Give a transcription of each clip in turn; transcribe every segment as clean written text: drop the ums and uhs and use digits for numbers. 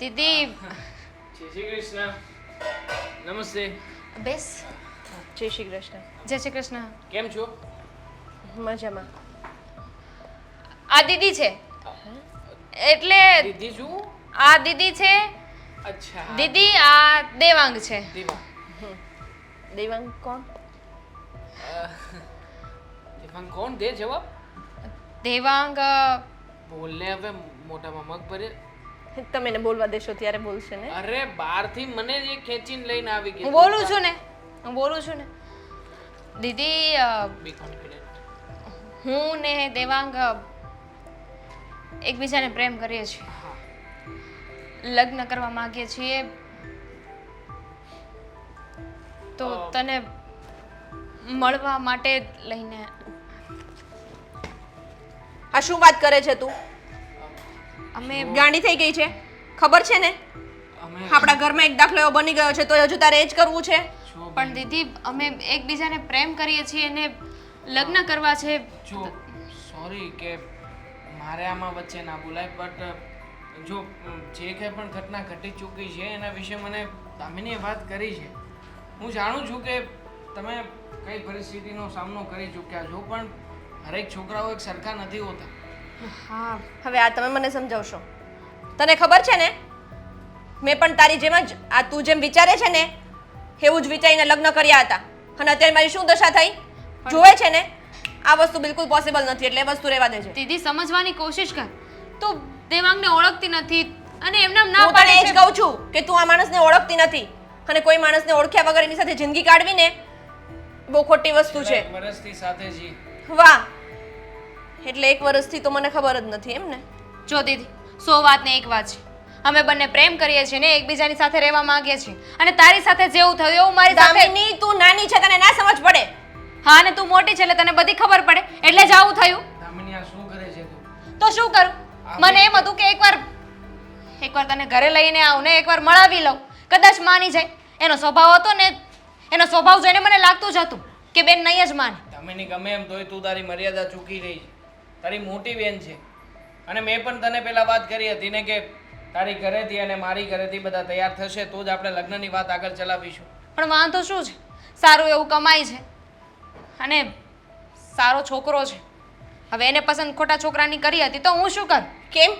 દીદી જય શ્રી કૃષ્ણ. નમસ્તે. બેસ. જય શ્રી કૃષ્ણ. જય શ્રી કૃષ્ણ. કેમ છો? મજામાં. આ દીદી છે એટલે દીદી શું? આ દીદી છે. અચ્છા. દીદી આ દેવાંગ છે. દેવા. દેવાંગ કોણ? દેવાંગ કોણ? દે જવાબ. દેવાંગ બોલને હવે મોઢામાં મગ ભરે. તમે એને બોલવા દેશો ત્યારે બોલશે ને. અરે બહારથી મને જ એ ખેંચીને લઈને આવી ગઈ. હું બોલું છું ને દીદી બી કોન્ફિડન્ટ. હું ને દેવાંગ એકબીજાને પ્રેમ કરીએ છીએ, હા. લગ્ન કરવા માંગીએ છીએ. તો તને મળવા માટે લઈને. આ શું વાત કરે છે તું? અમે ગાંડી થઈ ગઈ છે, ખબર છે ને? અમે આપણા ઘરમાં એક દાખલો એવો બની ગયો છે તો હજુ તારે એ જ કરવું છે? જો પણ દીદી અમે એકબીજાને પ્રેમ કરીએ છીએ અને લગ્ન કરવા છે. જો સોરી કે મારે આમાં વચ્ચે ના બોલાય, બટ જો જે કંઈ પણ ઘટના ઘટી ચૂકી છે એના વિશે મને દામિનીએ વાત કરી છે. હું જાણું છું કે તમે કઈ પરિસ્થિતિનો સામનો કરી ચૂક્યા છો, પણ હરેક છોકરાઓ એક સરખા નથી હોતા. હા હવે આ તમે મને સમજાવશો? તને ખબર છે ને, મેં પણ તારી જેમ જ આ તું જેમ વિચારે છે ને એવું જ વિચારીને લગ્ન કર્યા હતા, અને અત્યારે મારી શું દશા થઈ જોવે છે ને. આ વસ્તુ બિલકુલ પોસિબલ નથી, એટલે એ વસ્તુ રહેવા દેજે. દીદી સમજવાની કોશિશ કર. તું દેવાંગને ઓળખતી નથી અને એમનામ ના હું તને પાડે એ જ છે. કહું છું કે તું આ માણસને ઓળખતી નથી, અને કોઈ માણસને ઓળખ્યા વગર એની સાથે જિંદગી કાઢવી ને બહુ ખોટી વસ્તુ છે. એક વર્ષથી સાથે જી. વાહ, એટલે એક વર્ષથી તો મને ખબર જ નથી એમ ને? જો દીદી 100 વાત ને એક વાત છે. અમે બંને પ્રેમ કરીએ છીએ ને એકબીજાની સાથે રહેવા માંગીએ છીએ, અને તારી સાથે જેવું થયું એવું મારી સાથે. દામિની, તું નાની છે, તને ના સમજ પડે. હા ને તું મોટી છે એટલે તને બધી ખબર પડે, એટલે જ આવું થયું. દામિની આ શું કરે છે તું? તો શું કરું? મને એમ હતું કે એકવાર તને ઘરે લઈને આવું ને એકવાર મળાવી લઉં, કદાચ માની જાય. એનો સ્વભાવ હતો ને, એનો સ્વભાવ જોઈને મને લાગતું જ હતું કે બેન નહીં જ માને. દામિની ગમે એમ તોય તું તારી મર્યાદા ચૂકી રહી છે. તારી મોટી બેન છે, અને મેં પણ તને પહેલા વાત કરી હતી ને કે તારી ઘરેથી અને મારી ઘરેથી બધા તૈયાર થશે તો જ આપણે લગ્નની વાત આગળ ચલાવીશું. પણ વાંધો શું છે? સારું એવું કમાય છે અને સારો છોકરો છે. હવે એને પસંદ ખોટા છોકરાની કરી હતી તો હું શું કરું? કેમ?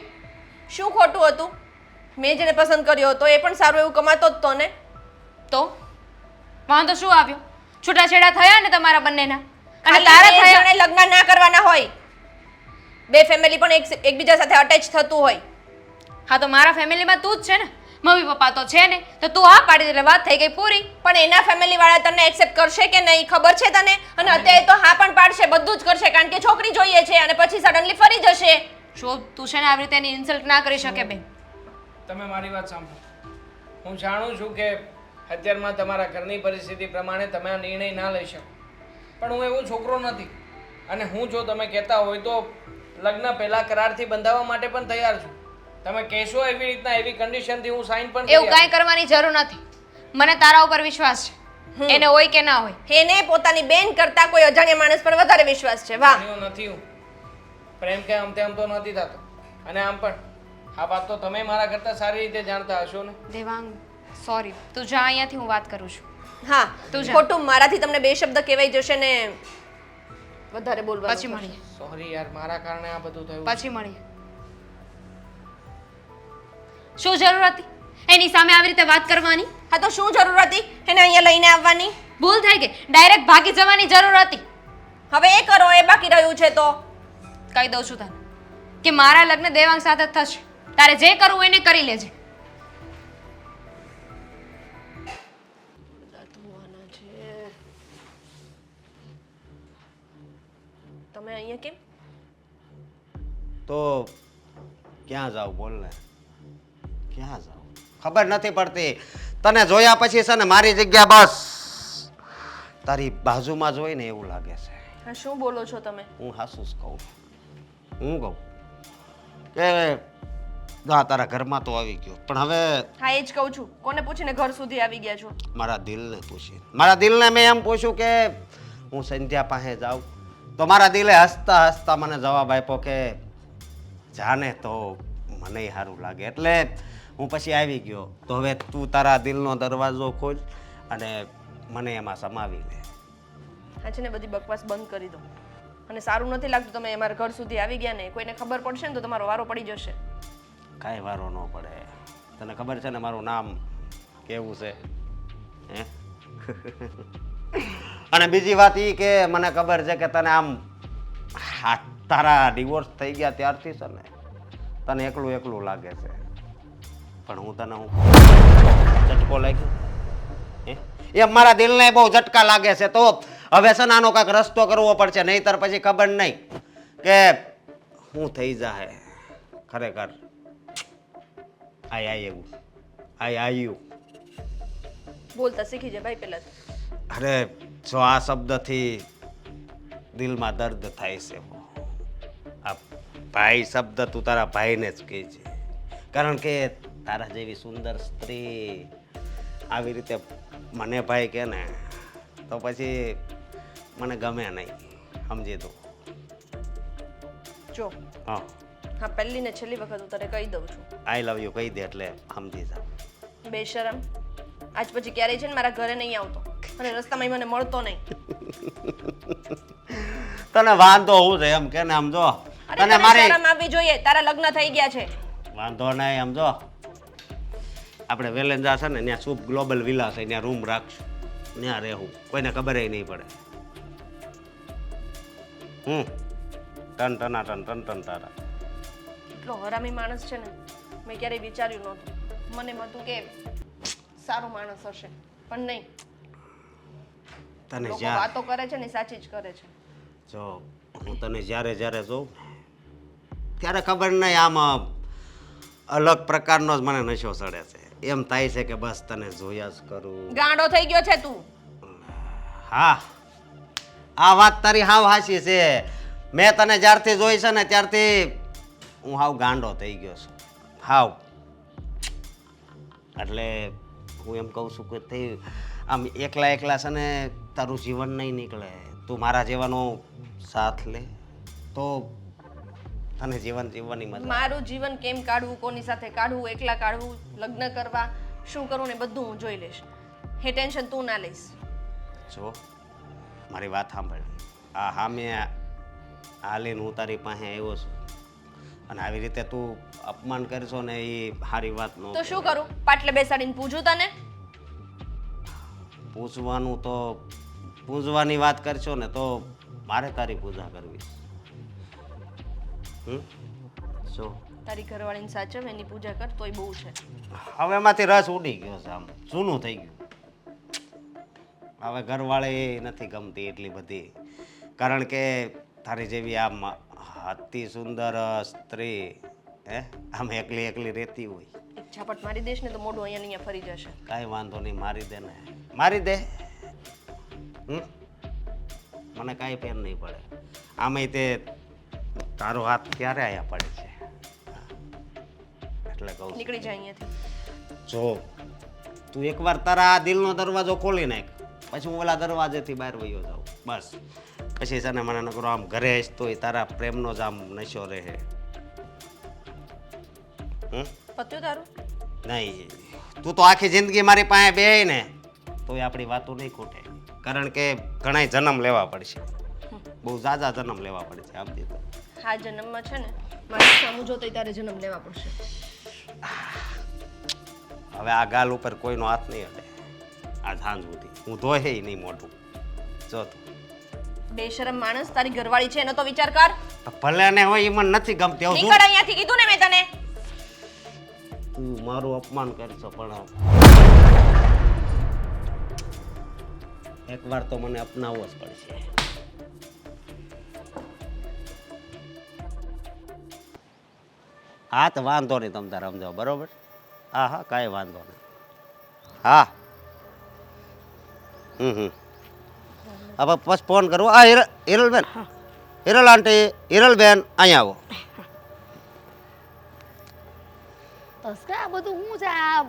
શું ખોટું હતું? મેં જેને પસંદ કર્યો હતો એ પણ સારું એવું કમાતો જ તો ને. તો વાંધો શું આવ્યો? છૂટાછેડા થયા ને તમારા બંનેના, અને ખાલી તારા બે થયા. જણે લગ્ન ના કરવાના હોય, બે ફેમિલી પણ એકબીજા સાથે અટેચ થતું હોય. હા તો મારા ફેમિલીમાં તું જ છે ને, મમ્મી પપ્પા તો છે ને, તો તું હા પાડી દે એટલે વાત થઈ ગઈ પૂરી. પણ એના ફેમિલી વાળા તને એક્સેપ્ટ કરશે કે નહીં ખબર છે તને? અને અત્યારે તો હા પણ પાડશે, બધું જ કરશે, કારણ કે છોકરી જોઈએ છે, અને પછી સડનલી ફરી જશે. જો તું છે ને આવી રીતે એની ઇન્સલ્ટ ના કરી શકે બેન. તમે મારી વાત સાંભળો. હું જાણું છું કે અત્યારમાં તમારા ઘરની પરિસ્થિતિ પ્રમાણે તમે આ નિર્ણય ના લઈ શકો, પણ હું એવો છોકરો નથી, અને હું જો તમે કહેતા હોય તો લગ્ન પહેલા કરારથી બંધાવવા માટે પણ તૈયાર છું. તમે કહેશો એવી રીતના, એવી કન્ડિશનથી હું સાઈન પણ કરી એવું કાંઈ કરવાની જરૂર નથી. મને તારા ઉપર વિશ્વાસ છે, એને હોય કે ના હોય. એને પોતાની બેન કરતા કોઈ અજાણ્યા માણસ પર વધારે વિશ્વાસ છે. વાહ. જાણ્યો નથી હું. પ્રેમ કે આમ તેમ તો નથી થતો, અને આમ પણ આ વાત તો તમે મારા કરતાં સારી રીતે જાણતા હશો ને. દેવાંગ સોરી, તું જા અહીંયાથી, હું વાત કરું છું. હા, તું જા. ખોટું મારાથી તમને બે શબ્દ કહેવાય જશે ને વધારે બોલવાનું પછી થશે. મળીએ, સોરી યાર, મારા કારણે આ બધું થયું. પછી મળીએ. શું જરૂર હતી એની સામે આવી રીતે વાત કરવાની? હા તો શું જરૂર હતી એને અહીંયા લઈને આવવાની? ભૂલ થઈ ગઈ, ડાયરેક્ટ ભાગી જવાની જરૂર હતી. હવે એ કરો, એ બાકી રહ્યું છે તો. કહી દઉં છું તને કે મારા લગ્ન દેવાંગ સાથે જ થશે. તારે જે કરવું એને કરી લેજે. તમે અહીંયા કેમ? તો ક્યાં જાવ બોલ ને, ક્યાં જાવ ખબર નથી પડતી. તને જોયા પછી છે ને મારી જગ્યા બસ તારી બાજુમાં જોઈને એવું લાગે છે. હા, શું બોલો છો તમે? હું હાસું જ કહું. હું કહું કે હા તારા ઘરમાં તો આવી ગયો, પણ હવે હા એ જ કહું છું, કોને પૂછીને ઘર સુધી આવી ગયા છો? મારા દિલને પૂછી, મારા દિલને મેં એમ પૂછ્યું કે હું સંધ્યા પાસે જાઉં, તો મારા દિલે હસતા હસતા મને જવાબ આપ્યો કે જાને તો મને સારું લાગે. એટલે હું પછી આવી ગયો તો હવે તું તારા દિલનો દરવાજો ખોલ અને મને એમાં સમાવી લે. હા છે ને બધી બકવાસ બંધ કરી દો. અને સારું નથી લાગતું તમે અમારા ઘર સુધી આવી ગયા ને કોઈને ખબર પડશે ને તો તમારો વારો પડી જશે. કાંઈ વારો ન પડે. તને ખબર છે ને મારું નામ કેવું છે હે? અને બીજી વાત એ કે મને ખબર છે કે તને આમ તારા ડિવોર્સ થઈ ગયા ત્યારથી છે ને તને એકલું એકલું લાગે છે. પણ હું તને હું ઝટકો લાગ્યો હે? એ મારા દિલને બહુ ઝટકા લાગે છે. તો હવે છે ને આનો કાંઈક રસ્તો કરવો પડશે, નહીંતર પછી ખબર નહીં કે હું થઈ જાય. ખરેખર આઈ બોલતા શીખી જાય ભાઈ પહેલા. અરે જો આ શબ્દથી દિલમાં દર્દ થાય છે. આ ભાઈ શબ્દ તું તારા ભાઈને જ કહે છે, કારણ કે તારા જેવી સુંદર સ્ત્રી આવી રીતે મને ભાઈ કહે ને તો પછી મને ગમે નહીં. સમજી તું? જો હા, હા પહેલી ને છેલ્લી વખત હું તને કહી દઉં છું, આઈ લવ યુ કહી દે એટલે સમજી જા. બેશરમ આજ પછી ક્યારેય છે ને મારા ઘરે નહીં આવતો અને રસ્તામાં મને મળતો નહીં. તને વાંધો હું છે એમ કે ને? આમ જો અરે તને તને મારી શરમ આવવી જોઈએ, તારા લગ્ન થઈ ગયા છે. વાંધો નહીં. આમ જો આપણે વેલેન્જા છે ને ત્યાં શુભ ગ્લોબલ વિલા છે, ત્યાં રૂમ રાખશું, ત્યાં રહેવું, કોઈને ખબર નહીં પડે. ટન ટન તારા. એટલો હરામી માણસ છે ને મેં ક્યારેય વિચાર્યું નહોતું. મને એમ હતું કે સારો માણસ હશે પણ નહીં. તને લોકો જ્યાં વાતો કરે છે ને એ સાચી જ કરે છે. જો હું તને જ્યારે જોઉં ત્યારે ખબર નહીં આમ અલગ પ્રકારનો જ મને નશો ચડે છે. એમ થાય છે કે બસ તને જોયા જ કરું. ગાંડો થઈ ગયો છે તું. હા, આ વાત તારી હાવ હાચી છે. મેં તને જ્યારથી જોઈ છે ને ત્યારથી હું હાવ ગાંડો થઈ ગયો છું, હાવ. એટલે હું એમ કહું છું કે તે આમ એકલા એકલા છે ને તારું જીવન નહીં નીકળે. તું મારા જેવાનો સાથ લે તો તને જીવન જીવવાની મજા. મારું જીવન કેમ કાઢવું, કોની સાથે કાઢવું, એકલા કાઢવું, લગ્ન કરવા, શું કરવું ને બધું હું જોઈ લઈશ. એ ટેન્શન તું ના લઈશ. જો મારી વાત સાંભળ. આ સામે હાલીને હું તારી પાસે આવ્યો છું અને આવી રીતે તું અપમાન કરશો ને એ સારી વાત ન. તો શું કરું? પાટલે બેસાડીને પૂછું તને? પૂછવાનું તો પૂજવાની વાત કરશો ને તો મારે તારી પૂજા કરવી. જો તારી ઘરવાળીને સાચવ, એની પૂજા કર તોય બહુ છે. હવે એમાંથી રસ ઉડી ગયો છે, આમ જૂનું થઈ ગયું. હવે ઘરવાળી નથી ગમતી એટલી બધી, કારણ કે તારી જેવી આમ અતિ સુંદર સ્ત્રી હે આમ એકલી એકલી રહેતી હોય. એક ઝાપટ મારી દેશ ને તો મોઢું અહીંયા ને અહીંયા ફરી જશે. કાંઈ વાંધો નહીં, મારી દે ને, મારી દે. મને કાંઈ ફેર નહીં પડે. આમાંય તે તારો હાથ ક્યારે આયા પડે છે એટલે કહું છું. નીકળી જાય અહીંયાથી. જો તું એકવાર તારા આ દિલનો દરવાજો ખોલી નાખ, પછી હું ઓલા દરવાજેથી બહાર વયો જાઉં. બસ પછી છે ને મને નકરો આમ ઘરે જ તોય તારા પ્રેમનો જ આમ નશો રહે. પત્યું તારું? નહીં, તું તો આખી જિંદગી મારી પાસે બેય ને તોય આપણી વાતો નહીં ખૂટે, કારણ કે ઘણાય જન્મ લેવા પડશે, બહુ ઝાઝા જન્મ લેવા પડશે. આમ તો આ જન્મમાં છે ને મારી સામું જોતોય તારે જન્મ લેવા પડશે. હવે આ ગાલ ઉપર કોઈનો હાથ નહીં અડે આ સાંજ સુધી. હું ધોહે નહીં મોઢું. જો તું બેશરમ માણસ, તારી ઘરવાળી છે એનો તો વિચાર કર. ભલે ને હોય એ મને નથી ગમતી. હવે નીકળ અહીંયાથી, કીધું ને મેં તને. તું મારું અપમાન કરશો પણ એકવાર તો મને અપનાવવો જ પડશે. હા તો વાંધો નહીં, તમ તારે સમજાવો બરોબર. હા હા કાંઈ વાંધો નહીં. હા હવે પછી ફોન કરું. હા હિરલબેન, હિરલ આંટી, હિરલબેન અહીંયા આવો. આ બધું હું છે આ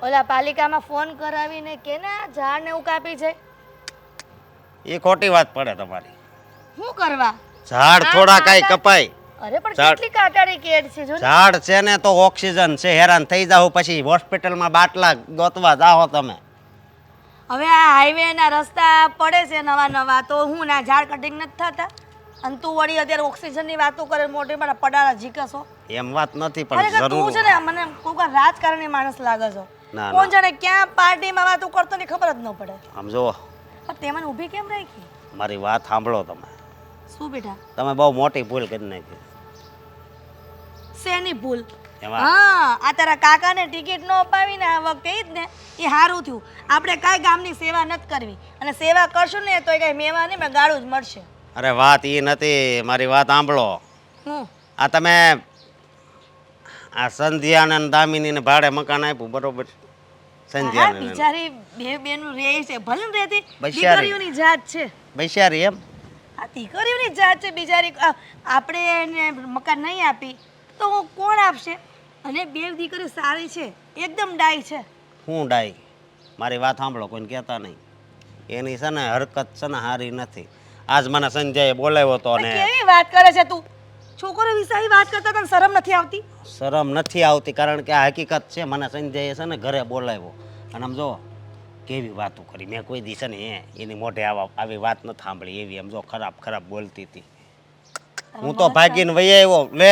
ઓલા પાલિકામાં ફોન કરાવીને કે ને ઝાડ ને એવું કાપી છે. એ ખોટી વાત પડે તમારી. શું કરવા? ઝાડ થોડા કાંઈ કપાય. અરે પણ ઝાડ. કેટલી કાંટાળી કેડ છે જો ને. ઝાડ છે ને તો ઓક્સિજન છે, હેરાન થઈ જાવ પછી હોસ્પિટલમાં બાટલા ગોતવા જાઓ તમે. હવે આ હાઈવે ના રસ્તા પડે છે નવા નવા તો હું ના ઝાડ કટિંગ નથી થતા અને તું વળી અત્યારે ઓક્સિજન ની વાતો કરે મોટી મારા પડારા જીકસો. એમ વાત નથી ખરેખર પણ તું છે જરૂર ને મને કોઈ વાર રાજકારણી માણસ લાગે છો. ના, કોણ ના. જાણે ક્યાં પાર્ટીમાં વાતો કરતો ને ખબર જ ન પડે. આમ જુઓ, પણ તે મને ઊભી કેમ રાખી? મારી વાત સાંભળો તમે. શું બેટા? તમે બહુ મોટી ભૂલ કરી નાખી શેની ભૂલ? એમાં. હા આ તારા કાકાને ટિકિટ ન અપાવીને આ વખતે ઈ જ ને એ સારું થયું. આપણે કાંઈ ગામની સેવા નથી કરવી અને સેવા કરશું ને તો કઈ મેવા નહીં ગાળું જ મળશે. અરે વાત એ નથી, મારી વાત સાંભળો. હું આ તમે આ સંધ્યાને ને દામિનીને ભાડે મકાન આપ્યું બરોબર? હા સંધ્યાને ને બિચારી બે બેનું રહે છે ભલે ને રહેતી બિચારી. દીકરીઓની જાત છે. બૈસારી એમ. આ દીકરીઓની જાત છે બિચારી. આપણે એને મકાન નહીં આપી તો કોણ આપશે? અને બે દીકરી સારી છે એકદમ ડાઈ છે. હું ડાઈ? મારી વાત સાંભળો, કોઈને કહેતા નહીં. એની છે ને હરકત છે ને સારી નથી. આજ મને સંજયે બોલાવ્યો હતો પણ અને કેવી વાત કરે છે તું? છોકરો વિશે આવી વાત કરતા તને શરમ નથી આવતી? શરમ નથી આવતી કારણ કે આ હકીકત છે. મને સંજયે છે ને ઘરે બોલાવ્યો અને આમ જો કેવી વાતો કરી. મેં કોઈ દિવસે ને એની મોઢે આવી વાત નથી સાંભળી. એવી આમ જો ખરાબ ખરાબ બોલતી હતી. હું તો ભાગીને વહી આવ્યો. લે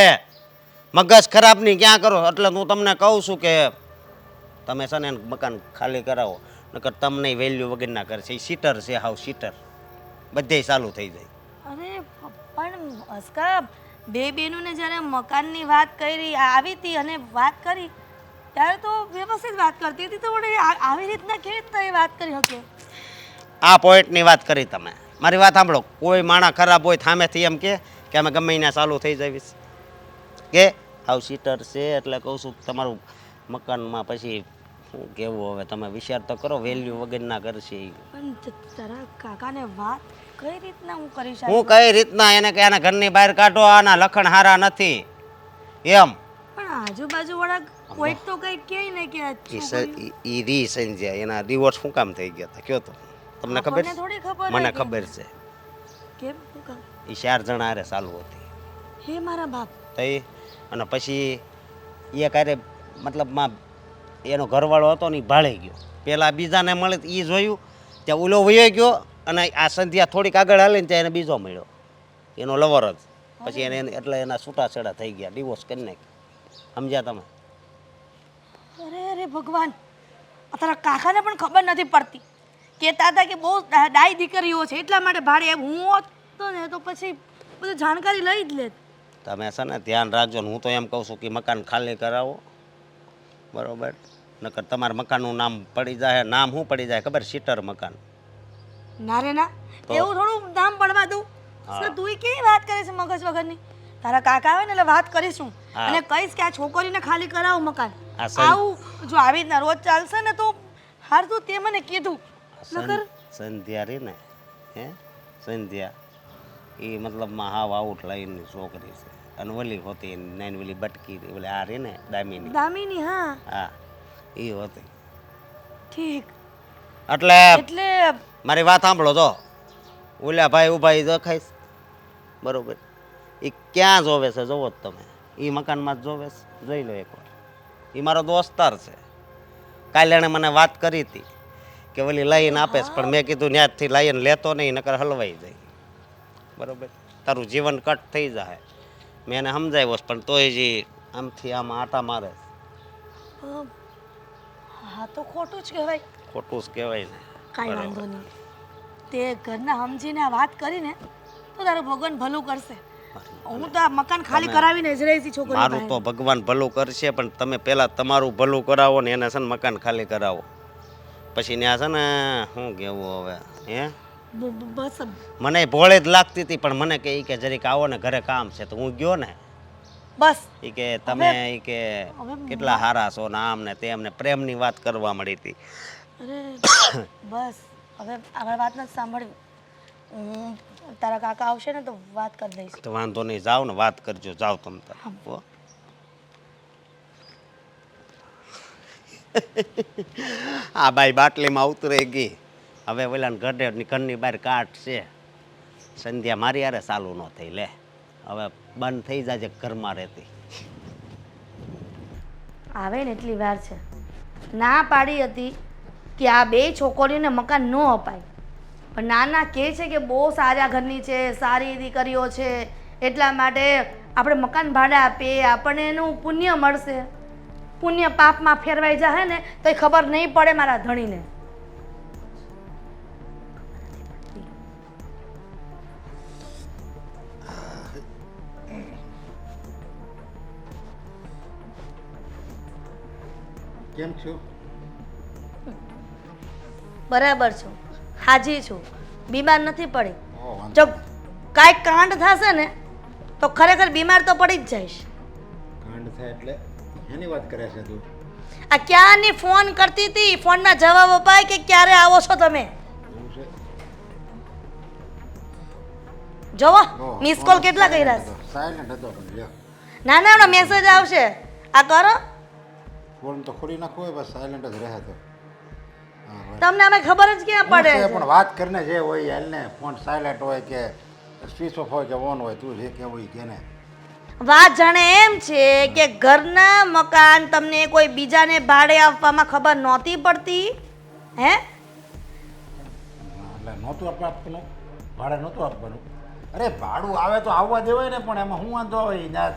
મગજ ખરાબ ની ક્યાં કરો. એટલે હું તમને કહું છું કે તમે છે ને એને મકાન ખાલી કરાવો, નકર તમને વેલ્યુ વગરના કરશે. એ સીટર છે, હાવ સીટર. બધે ચાલુ થઈ જાય. અરે પણ અસ્કા બે બેનોને જ્યારે મકાનની વાત કરી આવી હતી અને વાત કરી ત્યારે તો વ્યવસ્થિત વાત કરતી હતી તો વળી આવી રીતના કેવી રીતના એ વાત કરી શકે? આ પોઈન્ટની વાત કરી તમે. મારી વાત સાંભળો, કોઈ માણા ખરાબ હોય થામેથી એમ કે અમે ગમે એને ચાલુ થઈ જઈશ કે હાવ સીટર છે. એટલે કહું છું તમારું મકાનમાં પછી શું કેવું હવે તમે વિચાર તો કરો. વેલ્યુ વગરના કરશે ઈ. પણ તારા કાકાને વાત કઈ રીતના હું કરી હું શકું? કઈ રીતના એને કે આના ઘરની બહાર કાઢો, આના લખણ હારા નથી એમ. પણ આજુબાજુ વાળા કોઈક તો કઈ કહે ને કે આ છોકરી- ઈ રી સંજ્યા એના ડિવોર્સ શું કામ થઈ ગયા હતા કયો તો તમને ખબર આપણને થોડી ખબર છે? મને હોય કે- ખબર છે. કેમ શું કામ? એ 4 જણા હારે ચાલુ હતી હે મારા બાપ! તઈ અને પછી એ ક્યારે મતલબમાં એનો ઘરવાળો હતો ને એ ભાળી ગયો. પેલા બીજાને મળે એ જોયું ત્યાં ઓલો વયો ગયો અને આ સંધ્યા થોડીક આગળ હાલે ને ત્યાં એને બીજો મળ્યો એનો લવર જ. પછી એને એટલે એના છૂટાછેડા થઈ ગયા, ડિવોર્સ કરી નાખ્યો. સમજ્યા તમે? અરે અરે ભગવાન! આ તારા કાકાને પણ ખબર નથી પડતી. કહેતા હતા કે બહુ ડાઈ દીકરીઓ છે એટલા માટે ભાડે હું હોત તો ને તો પછી બધું જાણકારી લઈ જ લેત. તમે છે ને ધ્યાન રાખજો ને હું તો એમ કહું છું કે મકાન ખાલી કરાવો બરોબર. નકર તમારા મકાનનું નામ પડી જાય. નામ શું પડી જાય ખબર? સીટર મકાન. ના રે ના, એવું થોડું નામ પડવા દઉં? તું કેવી વાત કરે છે મગજ વગરની? તારા કાકા આવે ને એટલે વાત કરીશું હા. અને કહીશ કે આ છોકરીને ખાલી કરાવો મકાન. આ આવું જો આવી રીતના રોજ ચાલશે ને તો હારતું તે મને કીધું. નકર સંધ્યા રી ને હે સંધ્યા એ મતલબમાં હાવ આઉટ લાઈનની છોકરી છે. અને ઓલી હોતી નાની ઓલી બટકી ઓલી આ રી ને દામિની. દામિની. હા હા એ હોતી. ઠીક. એટલે એટલે મારી વાત સાંભળો તો ઓલા ભાઈ ઉભા એ દેખાઈશ બરોબર. એ ક્યાં જોવે છે જોવો જ તમે. એ મકાનમાં જ જોવે છે, જોઈ લો એકવાર. એ મારો દોસ્તાર છે. કાલે એણે મને વાત કરી હતી કે ઓલી લઈને આપે છે પણ મેં કીધું ત્યાંથી લઈને લેતો નહીં નકર હલવાઈ જાય બરોબર. તારું જીવન કટ થઈ જાય. મેં એને સમજાવ્યો છે પણ તોય જે આમથી આમ આટા મારે છે. હા તો ખોટું જ કહેવાય. ખોટું જ કહેવાય ને. કાંઈ વાંધો નહીં. તે ઘરના સમજીને આ વાત કરીને તો તારું ભગવાન ભલું કરશે. હું તો આ મકાન ખાલી કરાવીને જ રહી છું છોકરી મારું તો ભગવાન ભલું કરશે પણ તમે પહેલા તમારું ભલું કરાવો ને એને છે ને મકાન ખાલી કરાવો. પછી ત્યાં છે ને શું કેવું હવે હે બસ મને ભોળે જ લાગતી હતી પણ મને કે ઈ કે જરીક આવો ને ઘરે કામ છે તો હું ગયો ને. બસ ઈ કે તમે ઈ કે કેટલા હારા છો ને આમ ને તેમ ને પ્રેમની વાત કરવા મળી હતી. અરે બસ હવે આગળ વાત નથી સાંભળવી. હું તારા કાકા આવશે ને તો વાત કરી દઈશ. તો વાંધો નહીં, જાઓ ને વાત કરજો, જાઓ તમે તાર. હો. આ બાઈ બાટલીમાં ઉતરી ગઈ. હવે ઓલાને ઘરની બહાર કાટ છે. સંધ્યા મારી યારે ચાલુ ન થઈ લે. હવે બંધ થઈ જાય છે ઘરમાં રહેતી. આવે ને એટલી વાર છે. ના પાડી હતી કે આ બે છોકરીઓને મકાન ન અપાય, પણ નાના કહે છે કે બહુ સારા ઘરની છે, સારી દીકરીઓ છે, એટલા માટે આપણે મકાન ભાડે આપીએ, આપણને એનું પુણ્ય મળશે. પુણ્ય પાપમાં ફેરવાઈ જાય ને તો એ ખબર નહીં પડે મારા ધણીને. કેમ છો? બરાબર છું, હાજી છું, બીમાર નથી પડી. ઓ, વાંધો જો કાંઈક કાંડ થશે ને તો ખરેખર બીમાર તો પડી જ જઈશ. કાંડ થાય એટલે એની વાત કરે છે તું? આ ક્યાંની ફોન કરતી હતી, ફોનમાં જવાબ અપાય કે ક્યારે આવો છો તમે? એવું છે? જોવો મિસ કોલ કેટલા કર્યા છે. સાયલેન્ટ હતો પણ લ્યો, ના ના હમણાં મેસેજ આવશે, આ કરો. ફોન તો ખોલી નાખવો હોય બસ સાયલેન્ટ જ રહે તો. હા, હોય. તમને અમે ખબર જ ક્યાં પડે હું છે છે. પણ વાત કરીને જે હોય હાલને, ફોન સાયલેન્ટ હોય કે સ્વિચ ઓફ હોય કે ઓન હોય, તું જે કહેવું હોય કે ને. વાત જાણે એમ છે કે ઘરના મકાન તમને કોઈ બીજાને ભાડે આપવામાં ખબર નહોતી પડતી હે? એટલે નહોતું આપવાનું, ભાડે નહોતું આપવાનું. અરે ભાડું આવે તો આવવા દેવાય ને, પણ એમાં હું વાંધો હોય ના